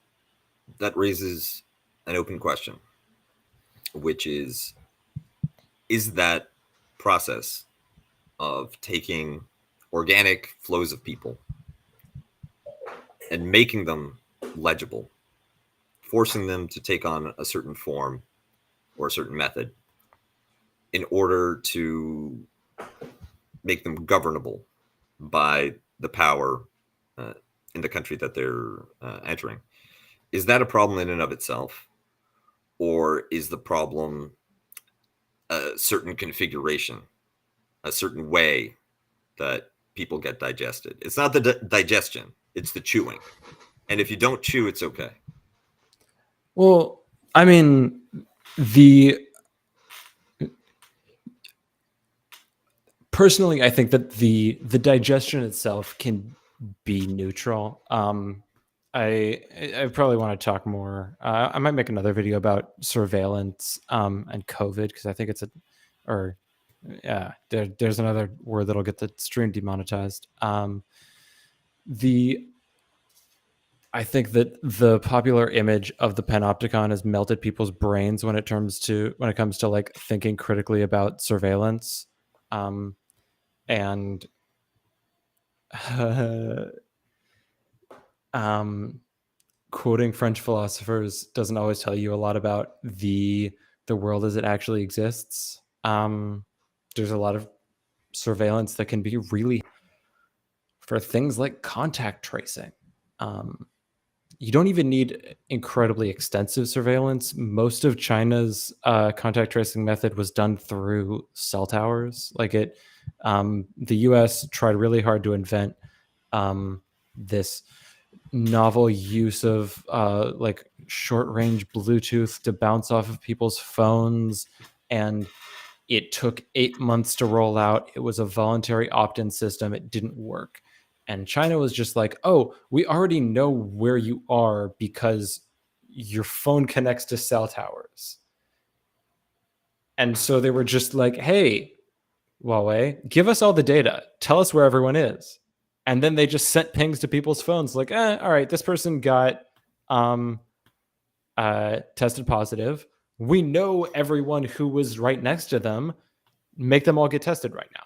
Speaker 2: that raises an open question, which is that process of taking organic flows of people and making them legible, forcing them to take on a certain form or a certain method in order to make them governable by the power in the country that they're entering. Is that a problem in and of itself? Or is the problem a certain configuration, a certain way that people get digested? It's not the digestion, it's the chewing. And if you don't chew, it's okay.
Speaker 1: Well, I mean, personally, I think that the digestion itself can be neutral. I probably want to talk more. I might make another video about surveillance and COVID, because I think it's there's another word that'll get the stream demonetized. I think that the popular image of the panopticon has melted people's brains when it comes to like thinking critically about surveillance, and quoting French philosophers doesn't always tell you a lot about the world as it actually exists. There's a lot of surveillance that can be really for things like contact tracing. You don't even need incredibly extensive surveillance. Most of China's contact tracing method was done through cell towers. Like the U.S. tried really hard to invent this novel use of like short-range Bluetooth to bounce off of people's phones, and it took 8 months to roll out. It was a voluntary opt-in system. It didn't work. And China was just like, oh, we already know where you are because your phone connects to cell towers. And so they were just like, hey, Huawei, give us all the data. Tell us where everyone is. And then they just sent pings to people's phones like, all right, this person got tested positive. We know everyone who was right next to them. Make them all get tested right now.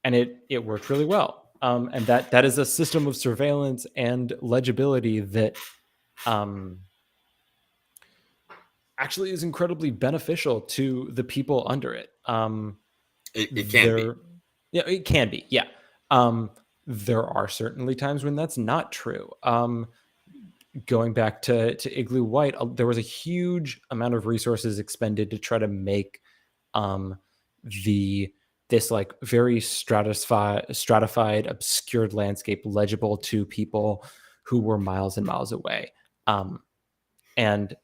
Speaker 1: And it worked really well. And that is a system of surveillance and legibility that actually is incredibly beneficial to the people under it.
Speaker 2: It can be.
Speaker 1: Yeah, it can be. Yeah. There are certainly times when that's not true. Going back to Igloo White, there was a huge amount of resources expended to try to make the this like very stratified, obscured landscape legible to people who were miles and miles away. And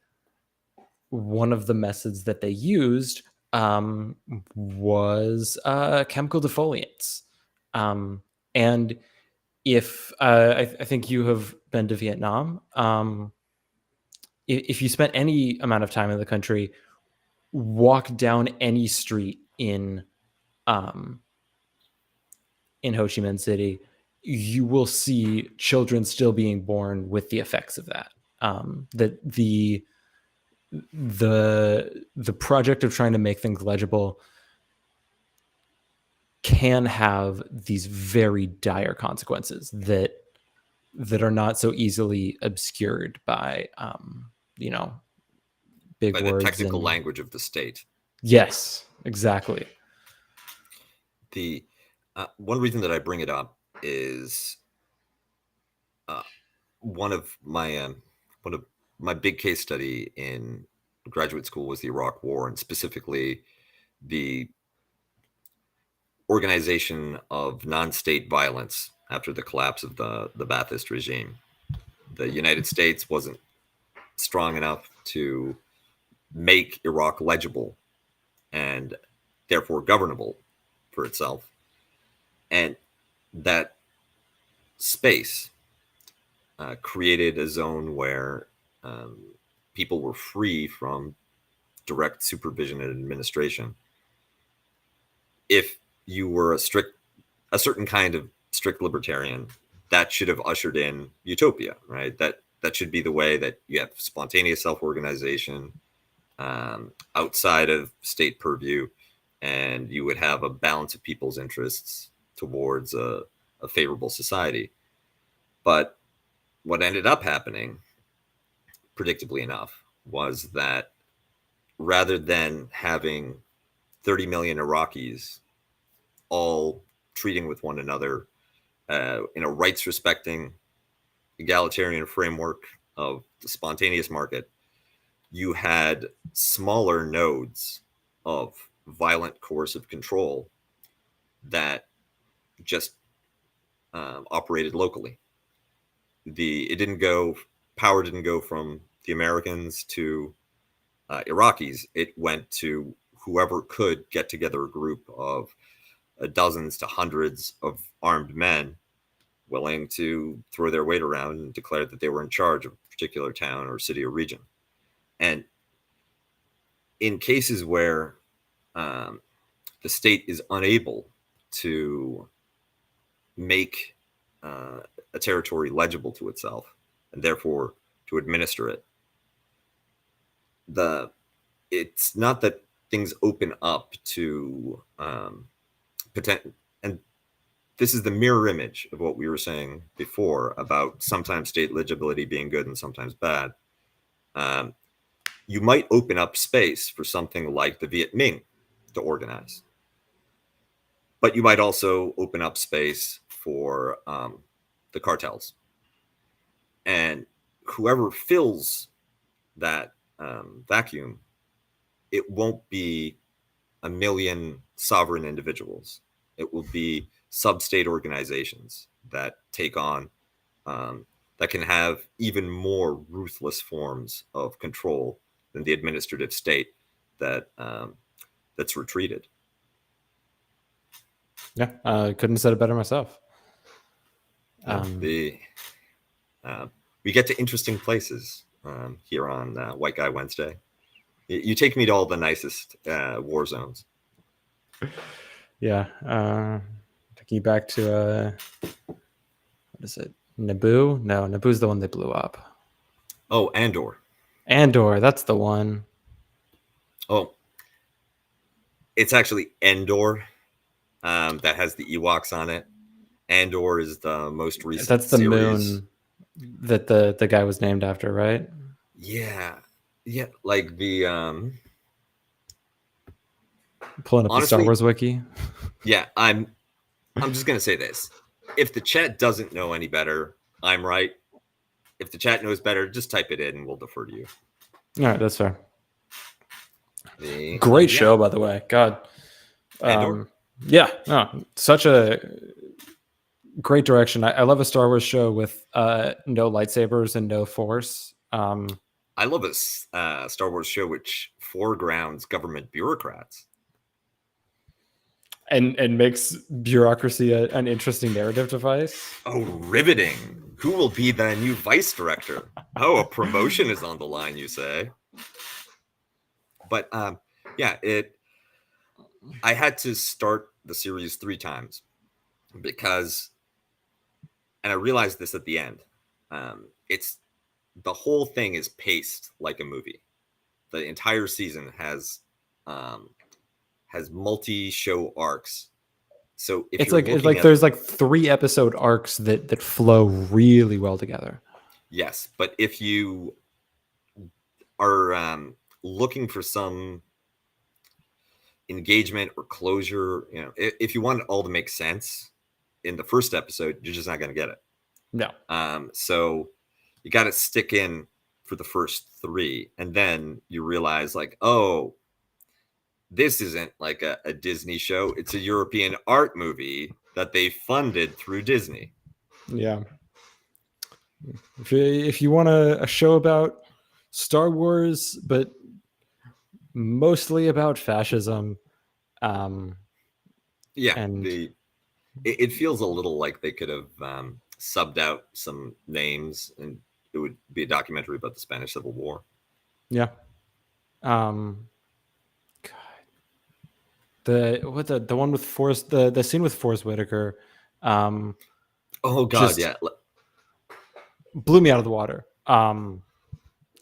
Speaker 1: one of the methods that they used was chemical defoliants. And if I think you have been to Vietnam, if you spent any amount of time in the country, walk down any street in Ho Chi Minh City, you will see children still being born with the effects of that. That the project of trying to make things legible can have these very dire consequences that are not so easily obscured by big
Speaker 2: By the
Speaker 1: words
Speaker 2: technical
Speaker 1: and
Speaker 2: language of the state.
Speaker 1: yes, exactly.
Speaker 2: The one reason that I bring it up is one of my big case study in graduate school was the Iraq War, and specifically the organization of non-state violence after the collapse of the Ba'athist regime. The United States wasn't strong enough to make Iraq legible and therefore governable for itself. And that space created a zone where people were free from direct supervision and administration. If you were a certain kind of strict libertarian, that should have ushered in utopia, right? That should be the way that you have spontaneous self-organization outside of state purview, and you would have a balance of people's interests towards a favorable society. But what ended up happening, predictably enough, was that rather than having 30 million Iraqis all treating with one another in a rights respecting egalitarian framework of the spontaneous market, you had smaller nodes of violent coercive control that just operated locally. Power didn't go from the Americans to Iraqis. It went to whoever could get together a group of dozens to hundreds of armed men willing to throw their weight around and declare that they were in charge of a particular town or city or region. And in cases where the state is unable to make a territory legible to itself and therefore to administer it, it's not that things open up to potential. And this is the mirror image of what we were saying before about sometimes state legibility being good and sometimes bad. You might open up space for something like the Viet Minh to organize, but you might also open up space for the cartels. And whoever fills that vacuum, it won't be a million sovereign individuals. It will be sub-state organizations that take on, that can have even more ruthless forms of control than the administrative state that's retreated.
Speaker 1: Yeah, I couldn't have said it better myself.
Speaker 2: We get to interesting places here on White Guy Wednesday. You take me to all the nicest war zones.
Speaker 1: Yeah, taking you back to what is it? Naboo? No, Naboo's the one they blew up.
Speaker 2: Oh, Andor.
Speaker 1: Andor, that's the one.
Speaker 2: Oh, it's actually Endor. That has the Ewoks on it. Andor is the most recent
Speaker 1: That's the
Speaker 2: series.
Speaker 1: moon that the guy was named after, right?
Speaker 2: Yeah, yeah. Like the
Speaker 1: Pulling up the Star
Speaker 2: honestly,
Speaker 1: Wars wiki.
Speaker 2: yeah. I'm just gonna say this: if the chat doesn't know any better, I'm right. If the chat knows better, just type it in, and we'll defer to you.
Speaker 1: All right, that's fair.
Speaker 2: The
Speaker 1: Great
Speaker 2: yeah,
Speaker 1: show, by the way. God,
Speaker 2: Andor.
Speaker 1: um, yeah, no, such a great direction. I love a Star Wars show with no lightsabers and no force.
Speaker 2: I love a Star Wars show which foregrounds government bureaucrats.
Speaker 1: And makes bureaucracy an interesting narrative device.
Speaker 2: Oh, riveting! Who will be the new vice director? Oh, a promotion is on the line, you say? But yeah, it. I had to start the series 3 times because, and I realized this at the end. It's the whole thing is paced like a movie. The entire season um, has multi-show arcs. So if
Speaker 1: It's
Speaker 2: you're
Speaker 1: like
Speaker 2: looking at
Speaker 1: there's like 3 episode arcs that flow really well together.
Speaker 2: yes, but if you are looking for some engagement or closure, if you want it all to make sense in the first episode, you're just not going to get it.
Speaker 1: No.
Speaker 2: So you got to stick in for the first 3, and then you realize like, oh, this isn't like a Disney show. It's a European art movie that they funded through Disney.
Speaker 1: Yeah. If you want a show about Star Wars, but mostly about fascism, um,
Speaker 2: Yeah,
Speaker 1: and
Speaker 2: it feels a little like they could have subbed out some names, and it would be a documentary about the Spanish Civil War.
Speaker 1: yeah, um, God, the one with Forrest, the scene with Forrest Whitaker,
Speaker 2: Oh God,
Speaker 1: just
Speaker 2: yeah.
Speaker 1: blew me out of the water.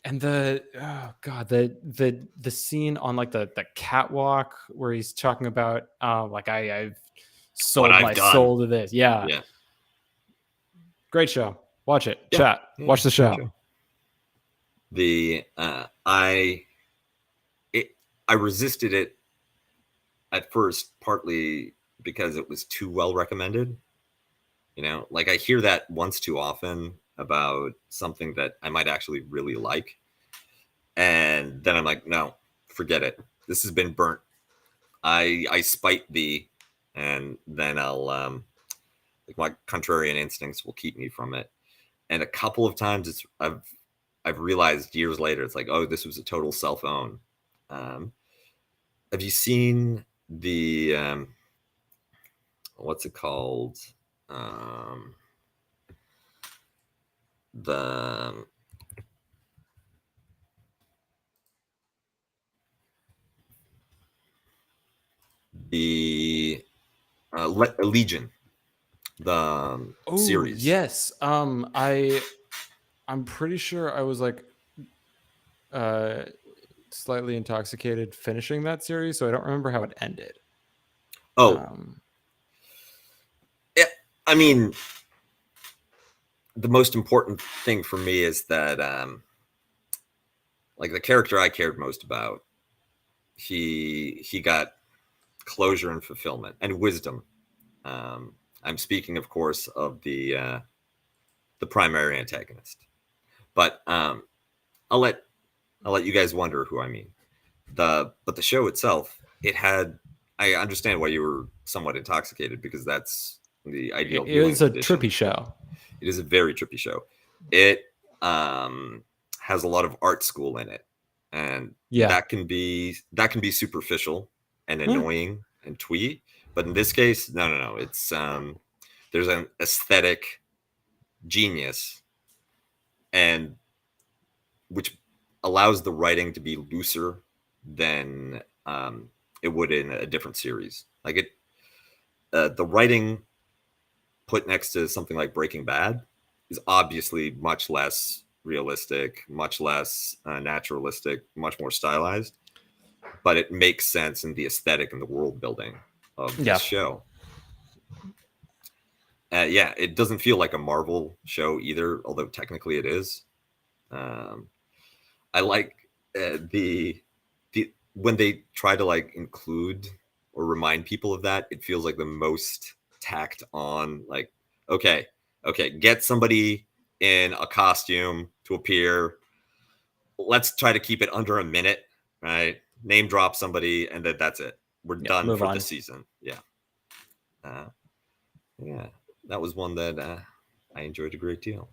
Speaker 1: And the oh god, the scene on like the catwalk where he's talking about like I've
Speaker 2: What
Speaker 1: sold
Speaker 2: I've
Speaker 1: my
Speaker 2: done.
Speaker 1: soul to this. Yeah,
Speaker 2: Yeah,
Speaker 1: great show. Watch it.
Speaker 2: yeah,
Speaker 1: Chat.
Speaker 2: yeah.
Speaker 1: Watch the
Speaker 2: Great
Speaker 1: show.
Speaker 2: show. The it I resisted it at first, partly because it was too well recommended. Like I hear that once too often about something that I might actually really like, and then I'm like, no, forget it. This has been burnt. I spite thee, and then I'll like my contrarian instincts will keep me from it. And a couple of times I've realized years later it's like, oh, this was a total self own. Um, have you seen the what's it called? Um, the the Legion, the
Speaker 1: Oh
Speaker 2: series.
Speaker 1: yes. I'm pretty sure I was like uh slightly intoxicated finishing that series, so I don't remember how it ended.
Speaker 2: Oh,
Speaker 1: Um,
Speaker 2: yeah, I mean, the most important thing for me is that like the character I cared most about, he got closure and fulfillment and wisdom. I'm speaking, of course, of the primary antagonist, but I'll let I'll let you guys wonder who I mean. But the show itself, it had. I understand why you were somewhat intoxicated because that's the ideal
Speaker 1: it
Speaker 2: viewing
Speaker 1: was a
Speaker 2: condition.
Speaker 1: trippy show.
Speaker 2: It is a very trippy show. It has a lot of art school in it, and
Speaker 1: Yeah.
Speaker 2: that can be superficial and
Speaker 1: Yeah.
Speaker 2: annoying and twee. But in this case, no. It's there's an aesthetic genius, and which allows the writing to be looser than it would in a different series. Like the writing put next to something like Breaking Bad is obviously much less realistic, much less naturalistic, much more stylized, but it makes sense in the aesthetic and the world building of this
Speaker 1: Yeah.
Speaker 2: show. Yeah, it doesn't feel like a Marvel show either, although technically it is. Um, I like the when they try to like include or remind people of that, it feels like the most tacked on. Like, okay, okay, get somebody in a costume to appear. Let's try to keep it under a minute, right? Name drop somebody, and that's it. We're
Speaker 1: Yeah.
Speaker 2: done
Speaker 1: Move
Speaker 2: for the
Speaker 1: on.
Speaker 2: season. Yeah, uh, yeah, that was one that I enjoyed a great deal.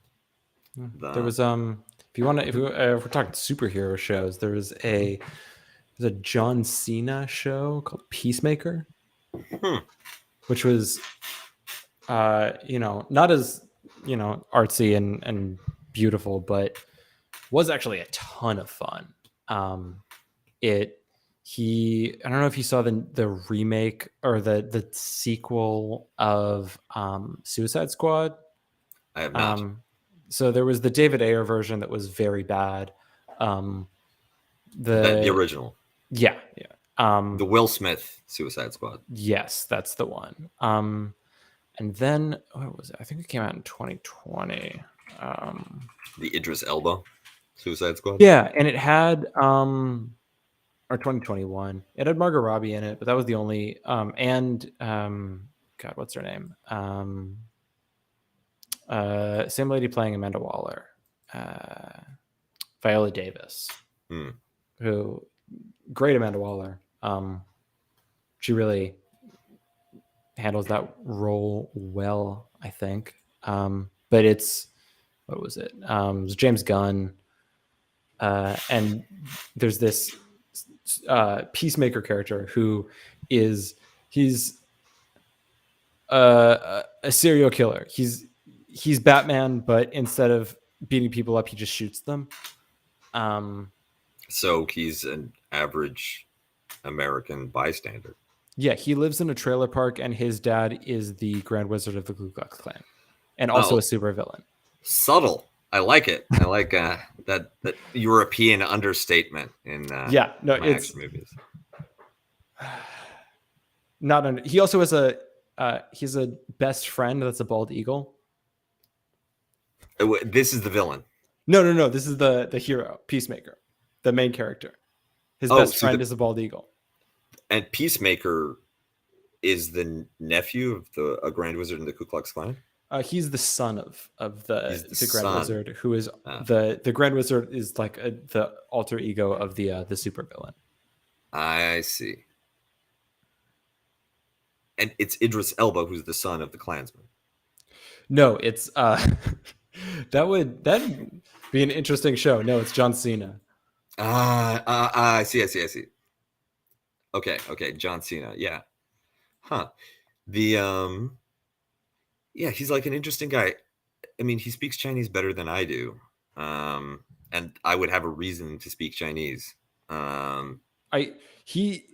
Speaker 1: There
Speaker 2: The
Speaker 1: was if you want to if we're talking superhero shows, there's a John Cena show called Peacemaker,
Speaker 2: hmm,
Speaker 1: which was not as artsy and beautiful, but was actually a ton of fun. Um, it he I don't know if you saw the remake or the sequel of Suicide Squad.
Speaker 2: I have not.
Speaker 1: Um, so there was the David Ayer version that was very bad. Um,
Speaker 2: The
Speaker 1: the
Speaker 2: original,
Speaker 1: Yeah, yeah.
Speaker 2: the Will Smith Suicide Squad,
Speaker 1: Yes, that's the one. And then what was it? I think it came out in 2020. Um,
Speaker 2: the Idris Elba Suicide Squad.
Speaker 1: yeah, and it had or 2021. It had Margot Robbie in it, but that was the only and God, what's her name? Same lady playing Amanda Waller. Uh Viola Davis,
Speaker 2: Hmm.
Speaker 1: who great Amanda Waller. She really handles that role well, I think. But it's what was it? It was James Gunn, and there's this Peacemaker character who he's a serial killer. He's Batman, but instead of beating people up, he just shoots them. Um,
Speaker 2: So he's an average American bystander.
Speaker 1: yeah, he lives in a trailer park, and his dad is the Grand Wizard of the Ku Klux Klan, and also a
Speaker 2: Oh,
Speaker 1: supervillain.
Speaker 2: subtle. I like it. I like that European understatement in
Speaker 1: Yeah, no,
Speaker 2: my
Speaker 1: it's
Speaker 2: action movies.
Speaker 1: not under. He also has he's a best friend that's a bald eagle.
Speaker 2: This is the villain.
Speaker 1: No. This is the hero, Peacemaker, the main character. His
Speaker 2: Oh,
Speaker 1: best
Speaker 2: so
Speaker 1: friend is a bald eagle.
Speaker 2: and Peacemaker is the nephew of the a Grand Wizard in the Ku Klux Klan.
Speaker 1: He's the son of
Speaker 2: He's the
Speaker 1: the Grand
Speaker 2: son.
Speaker 1: Wizard, who is
Speaker 2: Uh,
Speaker 1: the Grand Wizard is like the alter ego of the supervillain.
Speaker 2: I see. And it's Idris Elba who's the son of the Klansman.
Speaker 1: No, it's that'd be an interesting show. No, it's John Cena.
Speaker 2: I see. I see. I see. Okay. Okay. John Cena. Yeah. Huh. The Yeah, he's like an interesting guy. I mean, he speaks Chinese better than I do. And I would have a reason to speak Chinese. Um,
Speaker 1: I he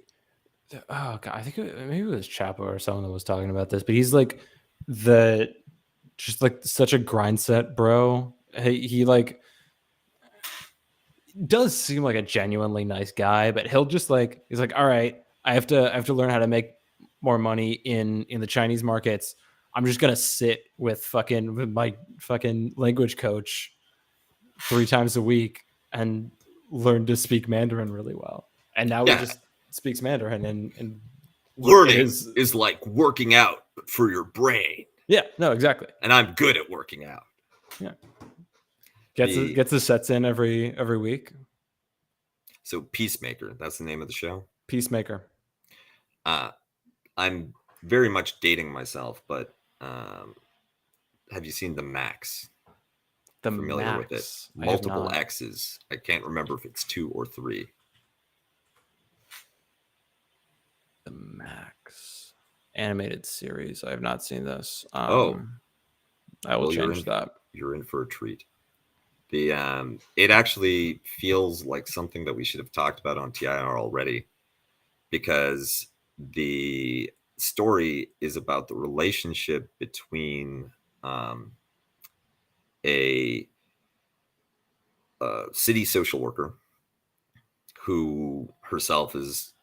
Speaker 1: oh god, I think maybe it was Chapo or someone that was talking about this, but he's like the just like such a grind set bro. He like does seem like a genuinely nice guy, but he'll just like he's like, all right, I have to learn how to make more money in the Chinese markets. I'm just gonna sit with my fucking language coach 3 times a week and learn to speak Mandarin really well. And now he
Speaker 2: yeah,
Speaker 1: just speaks Mandarin and
Speaker 2: learning
Speaker 1: is
Speaker 2: is like working out for your brain,
Speaker 1: yeah, no, exactly.
Speaker 2: and I'm good at working out.
Speaker 1: Yeah.
Speaker 2: The
Speaker 1: Gets his sets in every week.
Speaker 2: So Peacemaker, that's the name of the show.
Speaker 1: Peacemaker.
Speaker 2: Uh, I'm very much dating myself, but have you seen The Max?
Speaker 1: The
Speaker 2: Familiar with it?
Speaker 1: Max. I have
Speaker 2: Multiple
Speaker 1: not.
Speaker 2: X's. I can't remember if it's 2 or 3.
Speaker 1: The Max animated series. I have not seen this.
Speaker 2: Oh,
Speaker 1: I will
Speaker 2: well,
Speaker 1: change that.
Speaker 2: you're in for a treat. The It actually feels like something that we should have talked about on TIR already, because the story is about the relationship between a city social worker who herself has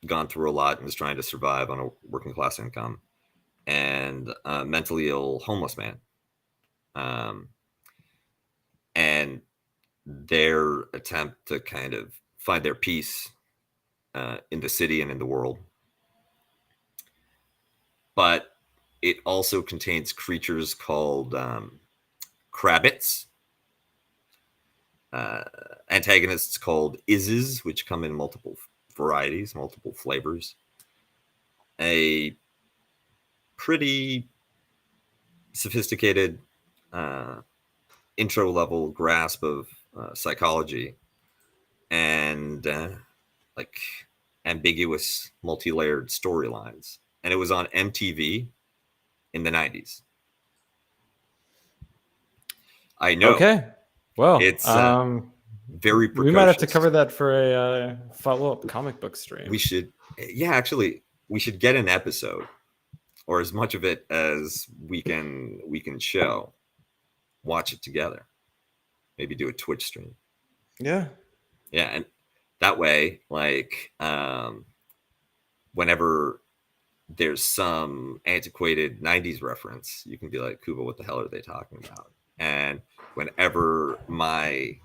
Speaker 2: gone through a lot and is trying to survive on a working class income, and a mentally ill homeless man. Um, and their attempt to kind of find their peace in the city and in the world. But it also contains creatures called crabbits, uh, antagonists called izzes, which come in multiple varieties, multiple flavors, a pretty sophisticated intro level grasp of psychology, and like ambiguous multi-layered storylines. And it was on MTV in the 90s. I know
Speaker 1: Okay. Well,
Speaker 2: it's very
Speaker 1: we might have to
Speaker 2: precocious.
Speaker 1: cover that for a follow-up comic book stream.
Speaker 2: We should, yeah, actually, we should get an episode, or as much of it as we can show. Watch it together. Maybe do a Twitch stream.
Speaker 1: Yeah.
Speaker 2: Yeah, and that way, like, whenever there's some antiquated 90s reference, you can be like, Kuba, what the hell are they talking about? And whenever my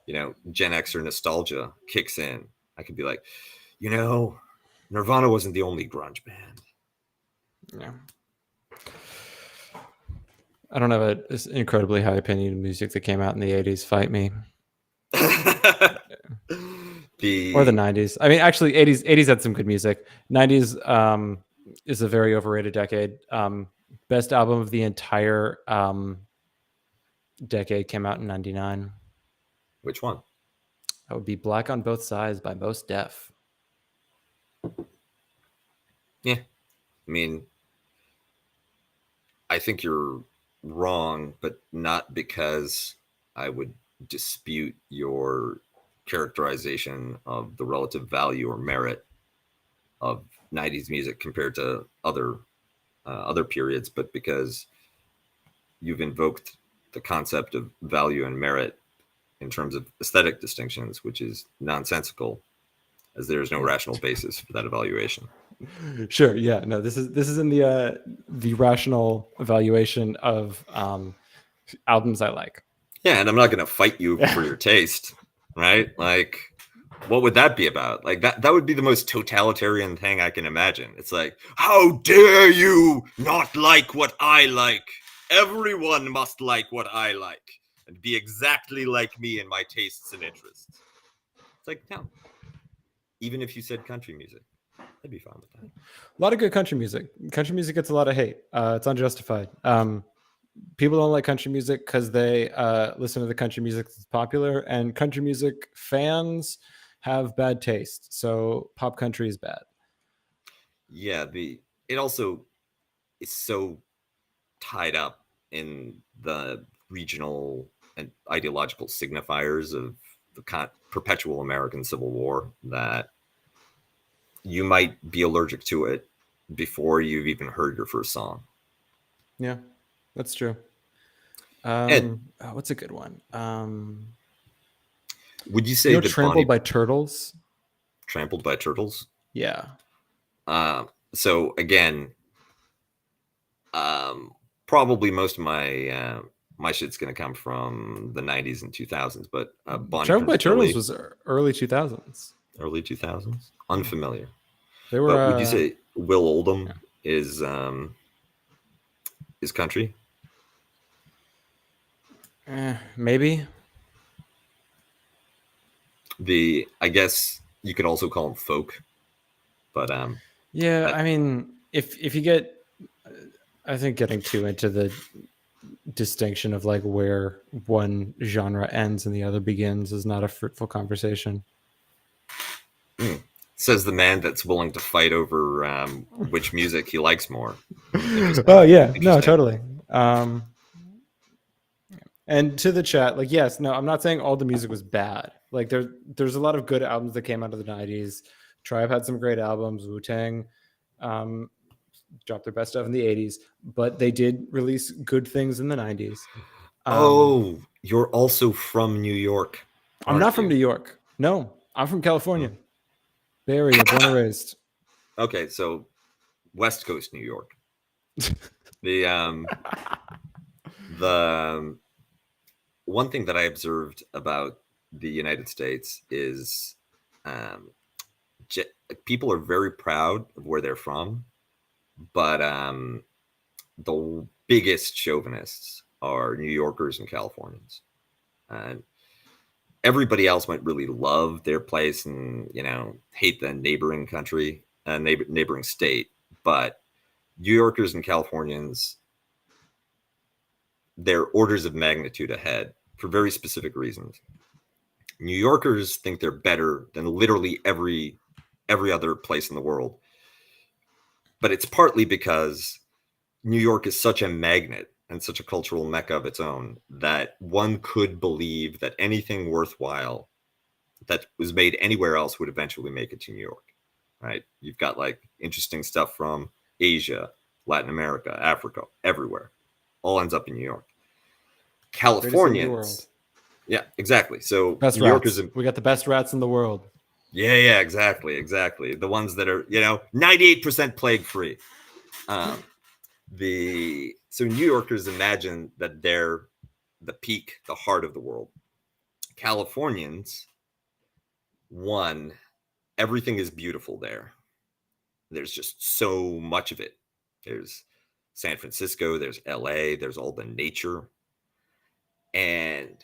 Speaker 2: Gen Xer nostalgia kicks in, I can be like, Nirvana wasn't the only grunge band.
Speaker 1: Yeah. I don't have an incredibly high opinion of music that came out in the 80s. Fight me. Or the 90s. I mean, actually, 80s had some good music. 90s is a very overrated decade. Best album of the entire decade came out in 99.
Speaker 2: Which one?
Speaker 1: That would be Black on Both Sides by Mos Def.
Speaker 2: Yeah. I mean, I think you're wrong, but not because I would dispute your characterization of the relative value or merit of 90s music compared to other periods, but because you've invoked the concept of value and merit in terms of aesthetic distinctions, which is nonsensical, as there is no rational basis for that evaluation.
Speaker 1: Sure. Yeah. No. This is in the rational evaluation of albums I like.
Speaker 2: Yeah, and I'm not going to fight you for your taste, right? Like, what would that be about? Like that would be the most totalitarian thing I can imagine. It's like, how dare you not like what I like? Everyone must like what I like and be exactly like me in my tastes and interests. It's like, no. Even if you said country music, I'd be fine with that.
Speaker 1: A lot of good country music. Country music gets a lot of hate. It's unjustified. People don't like country music because they listen to the country music that's popular, and country music fans have bad taste. So pop country is bad.
Speaker 2: Yeah, it also is so tied up in the regional and ideological signifiers of the perpetual American Civil War that you might be allergic to it before you've even heard your first song.
Speaker 1: Yeah, that's true. What's a good one?
Speaker 2: Would you say that
Speaker 1: Trampled by Turtles?
Speaker 2: Trampled by Turtles?
Speaker 1: Yeah.
Speaker 2: So again, probably most of my my shit's gonna come from the 90s and 2000s, but
Speaker 1: Trampled by Turtles was early 2000s.
Speaker 2: Early 2000s? Unfamiliar.
Speaker 1: They were.
Speaker 2: But would you say Will Oldham is country?
Speaker 1: Maybe.
Speaker 2: I guess you could also call him folk, but
Speaker 1: yeah, I mean, if you get, I think getting too into the distinction of like where one genre ends and the other begins is not a fruitful conversation.
Speaker 2: Says the man that's willing to fight over which music he likes more.
Speaker 1: Oh yeah, no, totally. And to the chat, like, yes, no, I'm not saying all the music was bad. Like there's a lot of good albums that came out of the 90s. Tribe had some great albums. Wu-Tang dropped their best stuff in the 80s, but they did release good things in the 90s.
Speaker 2: You're also from New York,
Speaker 1: I'm not
Speaker 2: aren't
Speaker 1: from
Speaker 2: you?
Speaker 1: New York. No, I'm from California.
Speaker 2: Hmm.
Speaker 1: Bay Area, born and raised.
Speaker 2: Okay, so West Coast New York. The the one thing that I observed about the United States is um, people are very proud of where they're from, but the biggest chauvinists are New Yorkers and Californians. And everybody else might really love their place and hate the neighboring country, neighboring state, but New Yorkers and Californians, they're orders of magnitude ahead for very specific reasons. New Yorkers think they're better than literally every other place in the world, but it's partly because New York is such a magnet and such a cultural mecca of its own that one could believe that anything worthwhile that was made anywhere else would eventually make it to New York, right? You've got like interesting stuff from Asia, Latin America, Africa, everywhere, all ends up in New York.
Speaker 1: Greatest city in the world.
Speaker 2: Californians, yeah, exactly. So
Speaker 1: Best
Speaker 2: New Yorkers,
Speaker 1: rats. We got the best rats in the world.
Speaker 2: yeah, exactly. The ones that are 98% plague free. Um, so New Yorkers imagine that they're the peak, the heart of the world. Californians, one, everything is beautiful there. There's just so much of it. There's San Francisco, there's LA, there's all the nature. And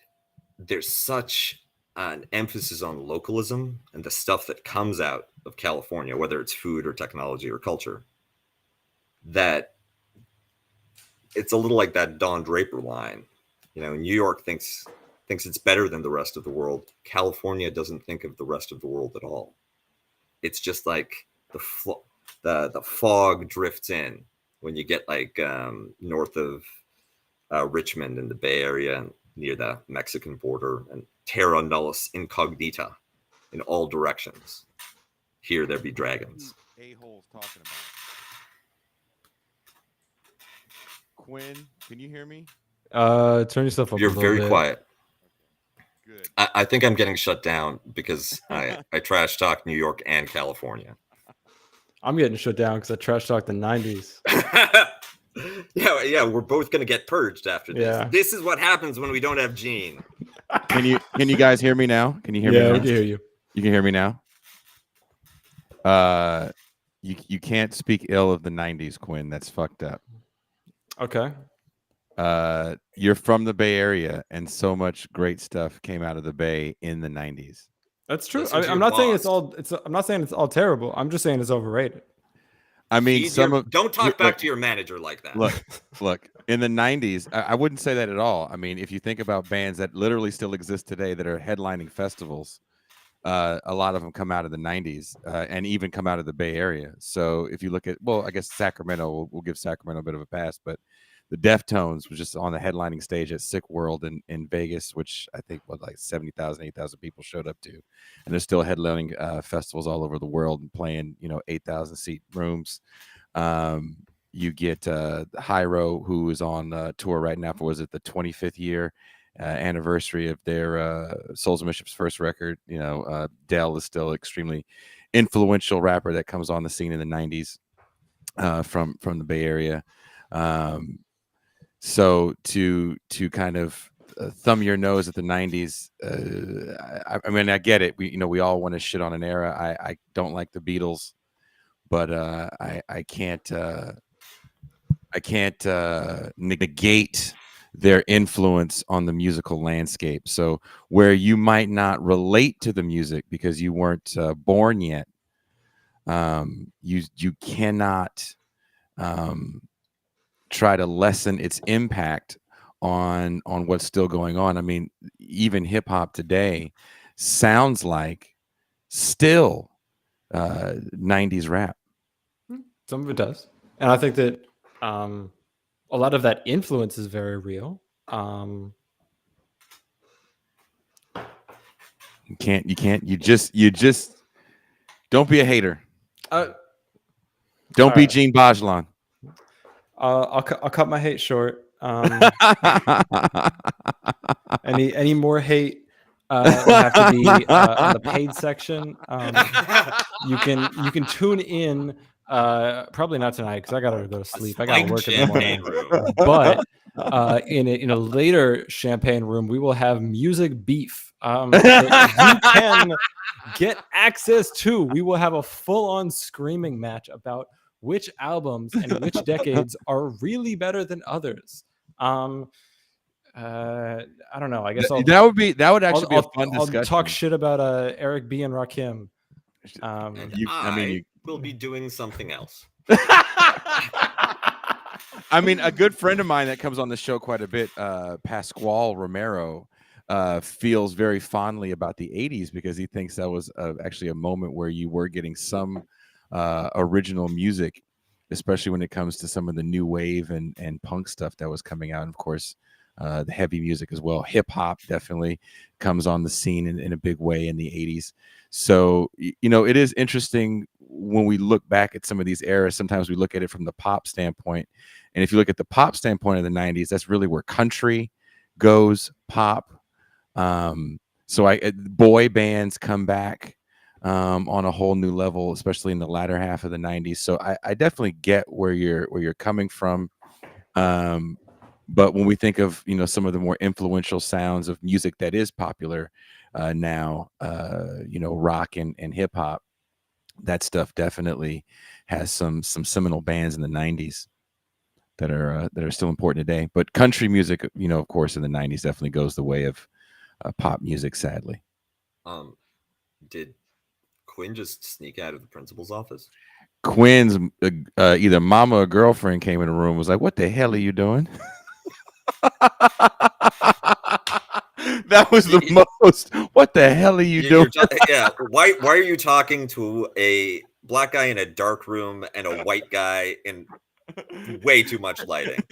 Speaker 2: there's such an emphasis on localism and the stuff that comes out of California, whether it's food or technology or culture, that it's a little like that Don Draper line. New York thinks it's better than the rest of the world. California doesn't think of the rest of the world at all. It's just like the fog drifts in when you get like north of Richmond in the Bay Area and near the Mexican border, and terra nullis incognita in all directions. Here there be dragons.
Speaker 3: A-holes talking about. Quinn, can you hear me?
Speaker 1: Turn yourself up a
Speaker 2: You're
Speaker 1: little
Speaker 2: very
Speaker 1: bit.
Speaker 2: quiet.
Speaker 3: Good.
Speaker 2: I think I'm getting shut down because I trash talk New York and California.
Speaker 1: I'm getting shut down because I trash talked the 90s.
Speaker 2: yeah, we're both gonna get purged after this.
Speaker 1: Yeah.
Speaker 2: This is what happens when we don't have Gene.
Speaker 3: Can you guys hear me now? Can you hear me
Speaker 1: Yeah,
Speaker 3: now?
Speaker 1: we can hear you.
Speaker 3: You can hear me now? You can't speak ill of the 90s, Quinn. That's fucked up.
Speaker 1: Okay.
Speaker 3: You're from the Bay Area, and so much great stuff came out of the Bay in the 90s.
Speaker 1: That's true.
Speaker 2: Listen to
Speaker 1: I'm
Speaker 2: your
Speaker 1: not saying
Speaker 2: boss.
Speaker 1: I'm not saying it's all terrible. I'm just saying it's overrated.
Speaker 3: I mean,
Speaker 2: Don't talk back to your manager like that.
Speaker 3: Look, in the 90s, I wouldn't say that at all. I mean, if you think about bands that literally still exist today that are headlining festivals, a lot of them come out of the 90s and even come out of the Bay Area. So if you look at, well, I guess Sacramento, we'll give Sacramento a bit of a pass, but the Deftones was just on the headlining stage at Sick World in Vegas, which I think was like 70,000, 8,000 people showed up to. And they're still headlining festivals all over the world and playing, 8,000 seat rooms. You get Hyro, who is on tour right now for, was it the 25th year anniversary of their Souls of Bishop's first record. Dell is still extremely influential rapper that comes on the scene in the 90s from the Bay Area. So to kind of thumb your nose at the 90s, I mean, I get it. We all want to shit on an era. I don't like the Beatles, but I can't negate their influence on the musical landscape. So where you might not relate to the music because you weren't born yet, you cannot try to lessen its impact on what's still going on. I mean, even hip hop today sounds like still 90s rap.
Speaker 1: Some of it does, and I think that a lot of that influence is very real.
Speaker 3: You just don't be a hater. Don't be
Speaker 1: right.
Speaker 3: Gene Bajlan.
Speaker 1: I'll cut my hate short. Any more hate will have to be on the paid section. You can tune in. Probably not tonight because I gotta go to sleep. I gotta
Speaker 2: Spiked
Speaker 1: work in the
Speaker 2: champagne
Speaker 1: morning.
Speaker 2: room.
Speaker 1: But in a later champagne room, we will have music beef that you can get access to. We will have a full-on screaming match about which albums and which decades are really better than others. I don't know. I guess
Speaker 3: that would actually be a fun
Speaker 1: I'll
Speaker 3: discussion.
Speaker 1: talk shit about Eric B and Rakim.
Speaker 2: And
Speaker 3: You
Speaker 2: will be doing something else.
Speaker 3: I mean, a good friend of mine that comes on the show quite a bit, Pasquale Romero, feels very fondly about the 80s because he thinks that was actually a moment where you were getting some original music, especially when it comes to some of the new wave and punk stuff that was coming out. And of course, the heavy music as well. Hip hop definitely comes on the scene in a big way in the 80s. So, it is interesting when we look back at some of these eras. Sometimes we look at it from the pop standpoint. And if you look at the pop standpoint of the 90s, that's really where country goes, pop. So boy bands come back on a whole new level, especially in the latter half of the 90s. So I definitely get where you're coming from. But when we think of some of the more influential sounds of music that is popular now, rock and hip hop, that stuff definitely has some seminal bands in the 90s that are still important today. But country music, of course, in the 90s definitely goes the way of pop music, sadly.
Speaker 2: Did Quinn just sneak out of the principal's office?
Speaker 3: Quinn's either mama or girlfriend came in the room, was like, "What the hell are you doing?" That was the most. What the hell are you doing?
Speaker 2: Yeah. Why are you talking to a black guy in a dark room and a white guy in way too much lighting?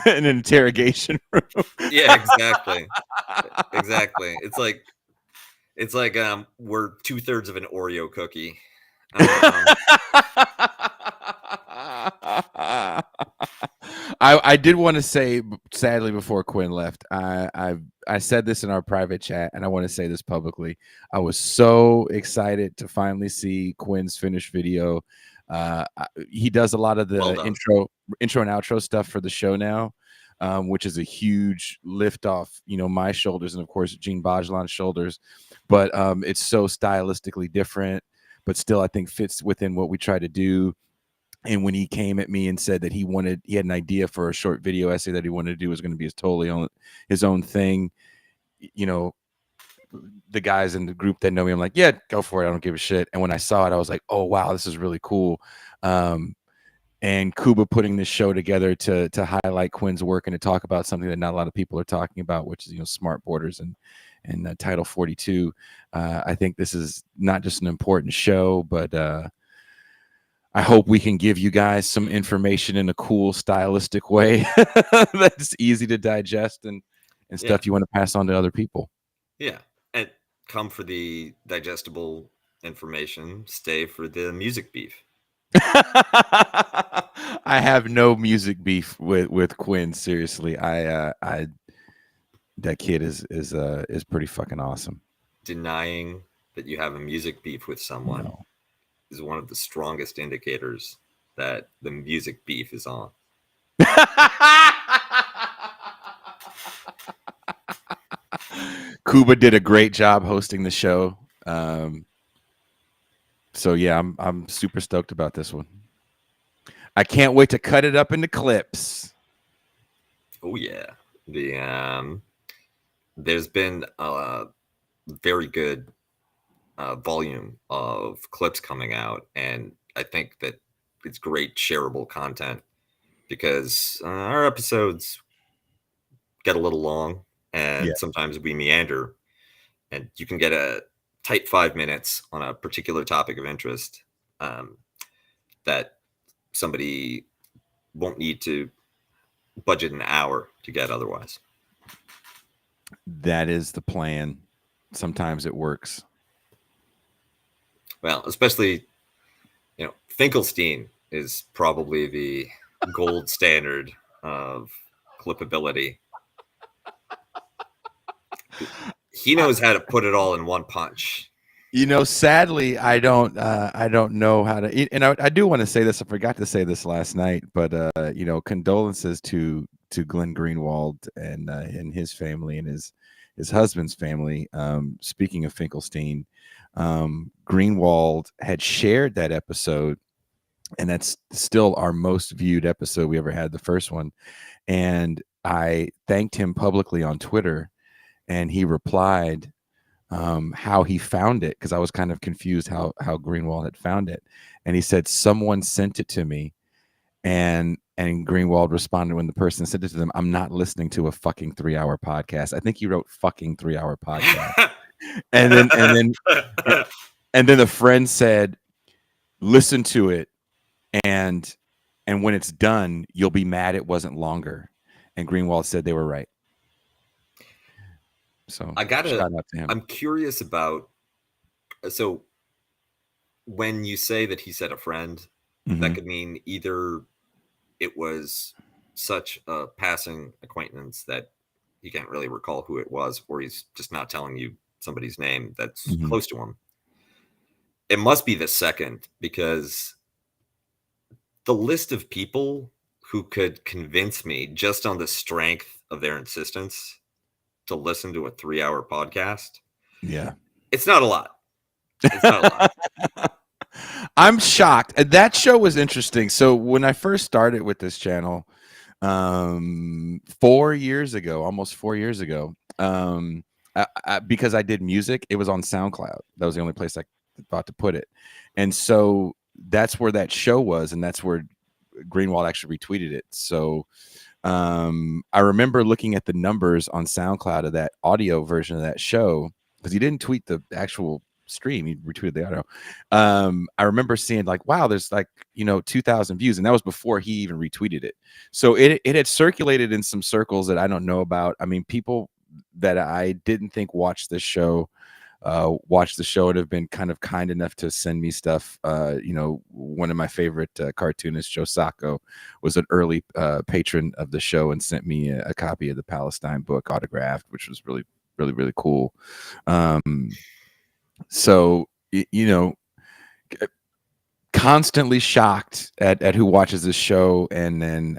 Speaker 3: An interrogation room.
Speaker 2: Yeah, exactly. Exactly. It's like we're 2/3 of an Oreo cookie.
Speaker 3: I did want to say, sadly, before Quinn left, I said this in our private chat, and I want to say this publicly. I was so excited to finally see Quinn's finished video. He does a lot of the intro and outro stuff for the show now, which is a huge lift off, my shoulders and of course Gene Bajlan's shoulders. But it's so stylistically different, but still I think fits within what we try to do. And when he came at me and said that he had an idea for a short video essay that he wanted to do was going to be his own thing, the guys in the group that know me, I'm like, yeah, go for it. I don't give a shit. And when I saw it, I was like, oh wow, this is really cool. And Kuba putting this show together to highlight Quinn's work and to talk about something that not a lot of people are talking about, which is smart borders and Title 42. I think this is not just an important show, but I hope we can give you guys some information in a cool, stylistic way that's easy to digest and stuff you want to pass on to other people.
Speaker 2: Yeah, and come for the digestible information, stay for the music beef.
Speaker 3: I have no music beef with Quinn. Seriously, that kid is pretty fucking awesome.
Speaker 2: Denying that you have a music beef with someone is one of the strongest indicators that the music beef is on.
Speaker 3: Kuba did a great job hosting the show. So yeah, I'm super stoked about this one. I can't wait to cut it up into clips.
Speaker 2: Oh yeah, there's been a very good volume of clips coming out, and I think that it's great shareable content because our episodes get a little long and sometimes we meander, and you can get a tight 5 minutes on a particular topic of interest that somebody won't need to budget an hour to get otherwise.
Speaker 3: That is the plan. Sometimes it works.
Speaker 2: Well, especially, Finkelstein is probably the gold standard of clippability. He knows how to put it all in one punch.
Speaker 3: Sadly, I don't know how to. And I do want to say this. I forgot to say this last night, but condolences to Glenn Greenwald and his family and his husband's family. Speaking of Finkelstein, Greenwald had shared that episode, and that's still our most viewed episode we ever had, the first one. And I thanked him publicly on Twitter, and he replied how he found it, because I was kind of confused how Greenwald had found it. And he said, someone sent it to me, and Greenwald responded when the person sent it to them, I'm not listening to a fucking 3-hour podcast. I think he wrote fucking 3-hour podcast. and then the friend said, listen to it, and when it's done, you'll be mad it wasn't longer. And Greenwald said they were right. So shout out to him.
Speaker 2: I'm curious about, so when you say that he said a friend, that could mean either it was such a passing acquaintance that he can't really recall who it was, or he's just not telling you somebody's name that's close to him. It must be the second, because the list of people who could convince me just on the strength of their insistence to listen to a 3-hour podcast.
Speaker 3: Yeah.
Speaker 2: It's not a lot. It's not a lot.
Speaker 3: I'm shocked. That show was interesting. So when I first started with this channel, 4 years ago, almost 4 years ago, because I did music, it was on SoundCloud. That was the only place I thought to put it. And so that's where that show was, and that's where Greenwald actually retweeted it. So I remember looking at the numbers on SoundCloud of that audio version of that show, because he didn't tweet the actual stream, he retweeted the audio. I remember seeing like, wow, there's like 2,000 views, and that was before he even retweeted it. So it had circulated in some circles that I don't know about. I mean, people that I didn't think watched the show and have been kind enough to send me stuff. One of my favorite cartoonists, Joe Sacco, was an early patron of the show and sent me a copy of the Palestine book autographed, which was really, really, really cool. So constantly shocked at who watches this show and then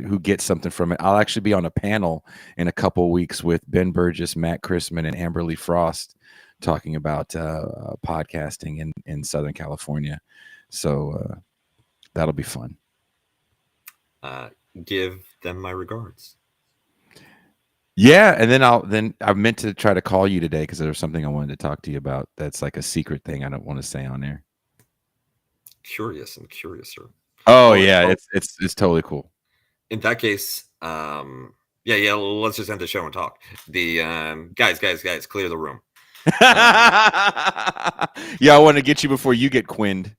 Speaker 3: who gets something from it. I'll actually be on a panel in a couple weeks with Ben Burgess, Matt Chrisman, and Amberly Frost, talking about podcasting in Southern California. So that'll be fun.
Speaker 2: Give them my regards.
Speaker 3: Yeah, and then I meant to try to call you today because there was something I wanted to talk to you about. That's like a secret thing I don't want to say on there.
Speaker 2: Curious and curiouser.
Speaker 3: Oh yeah, it's totally cool.
Speaker 2: In that case, yeah, let's just end the show and talk. The guys, clear the room.
Speaker 3: Yeah, I want to get you before you get quinned.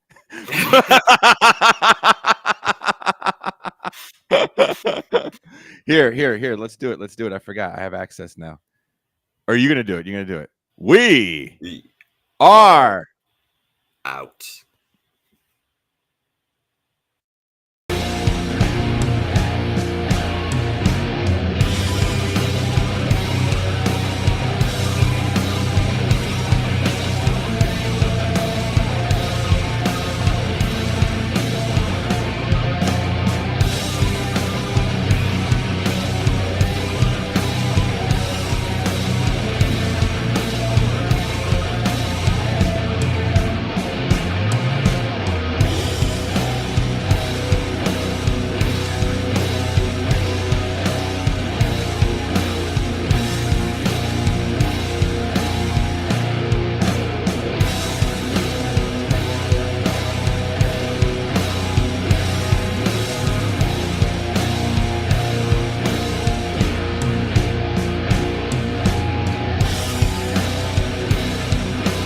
Speaker 3: Here. Let's do it. I forgot. I have access now. Or are you gonna do it? You're gonna do it. We are
Speaker 2: out.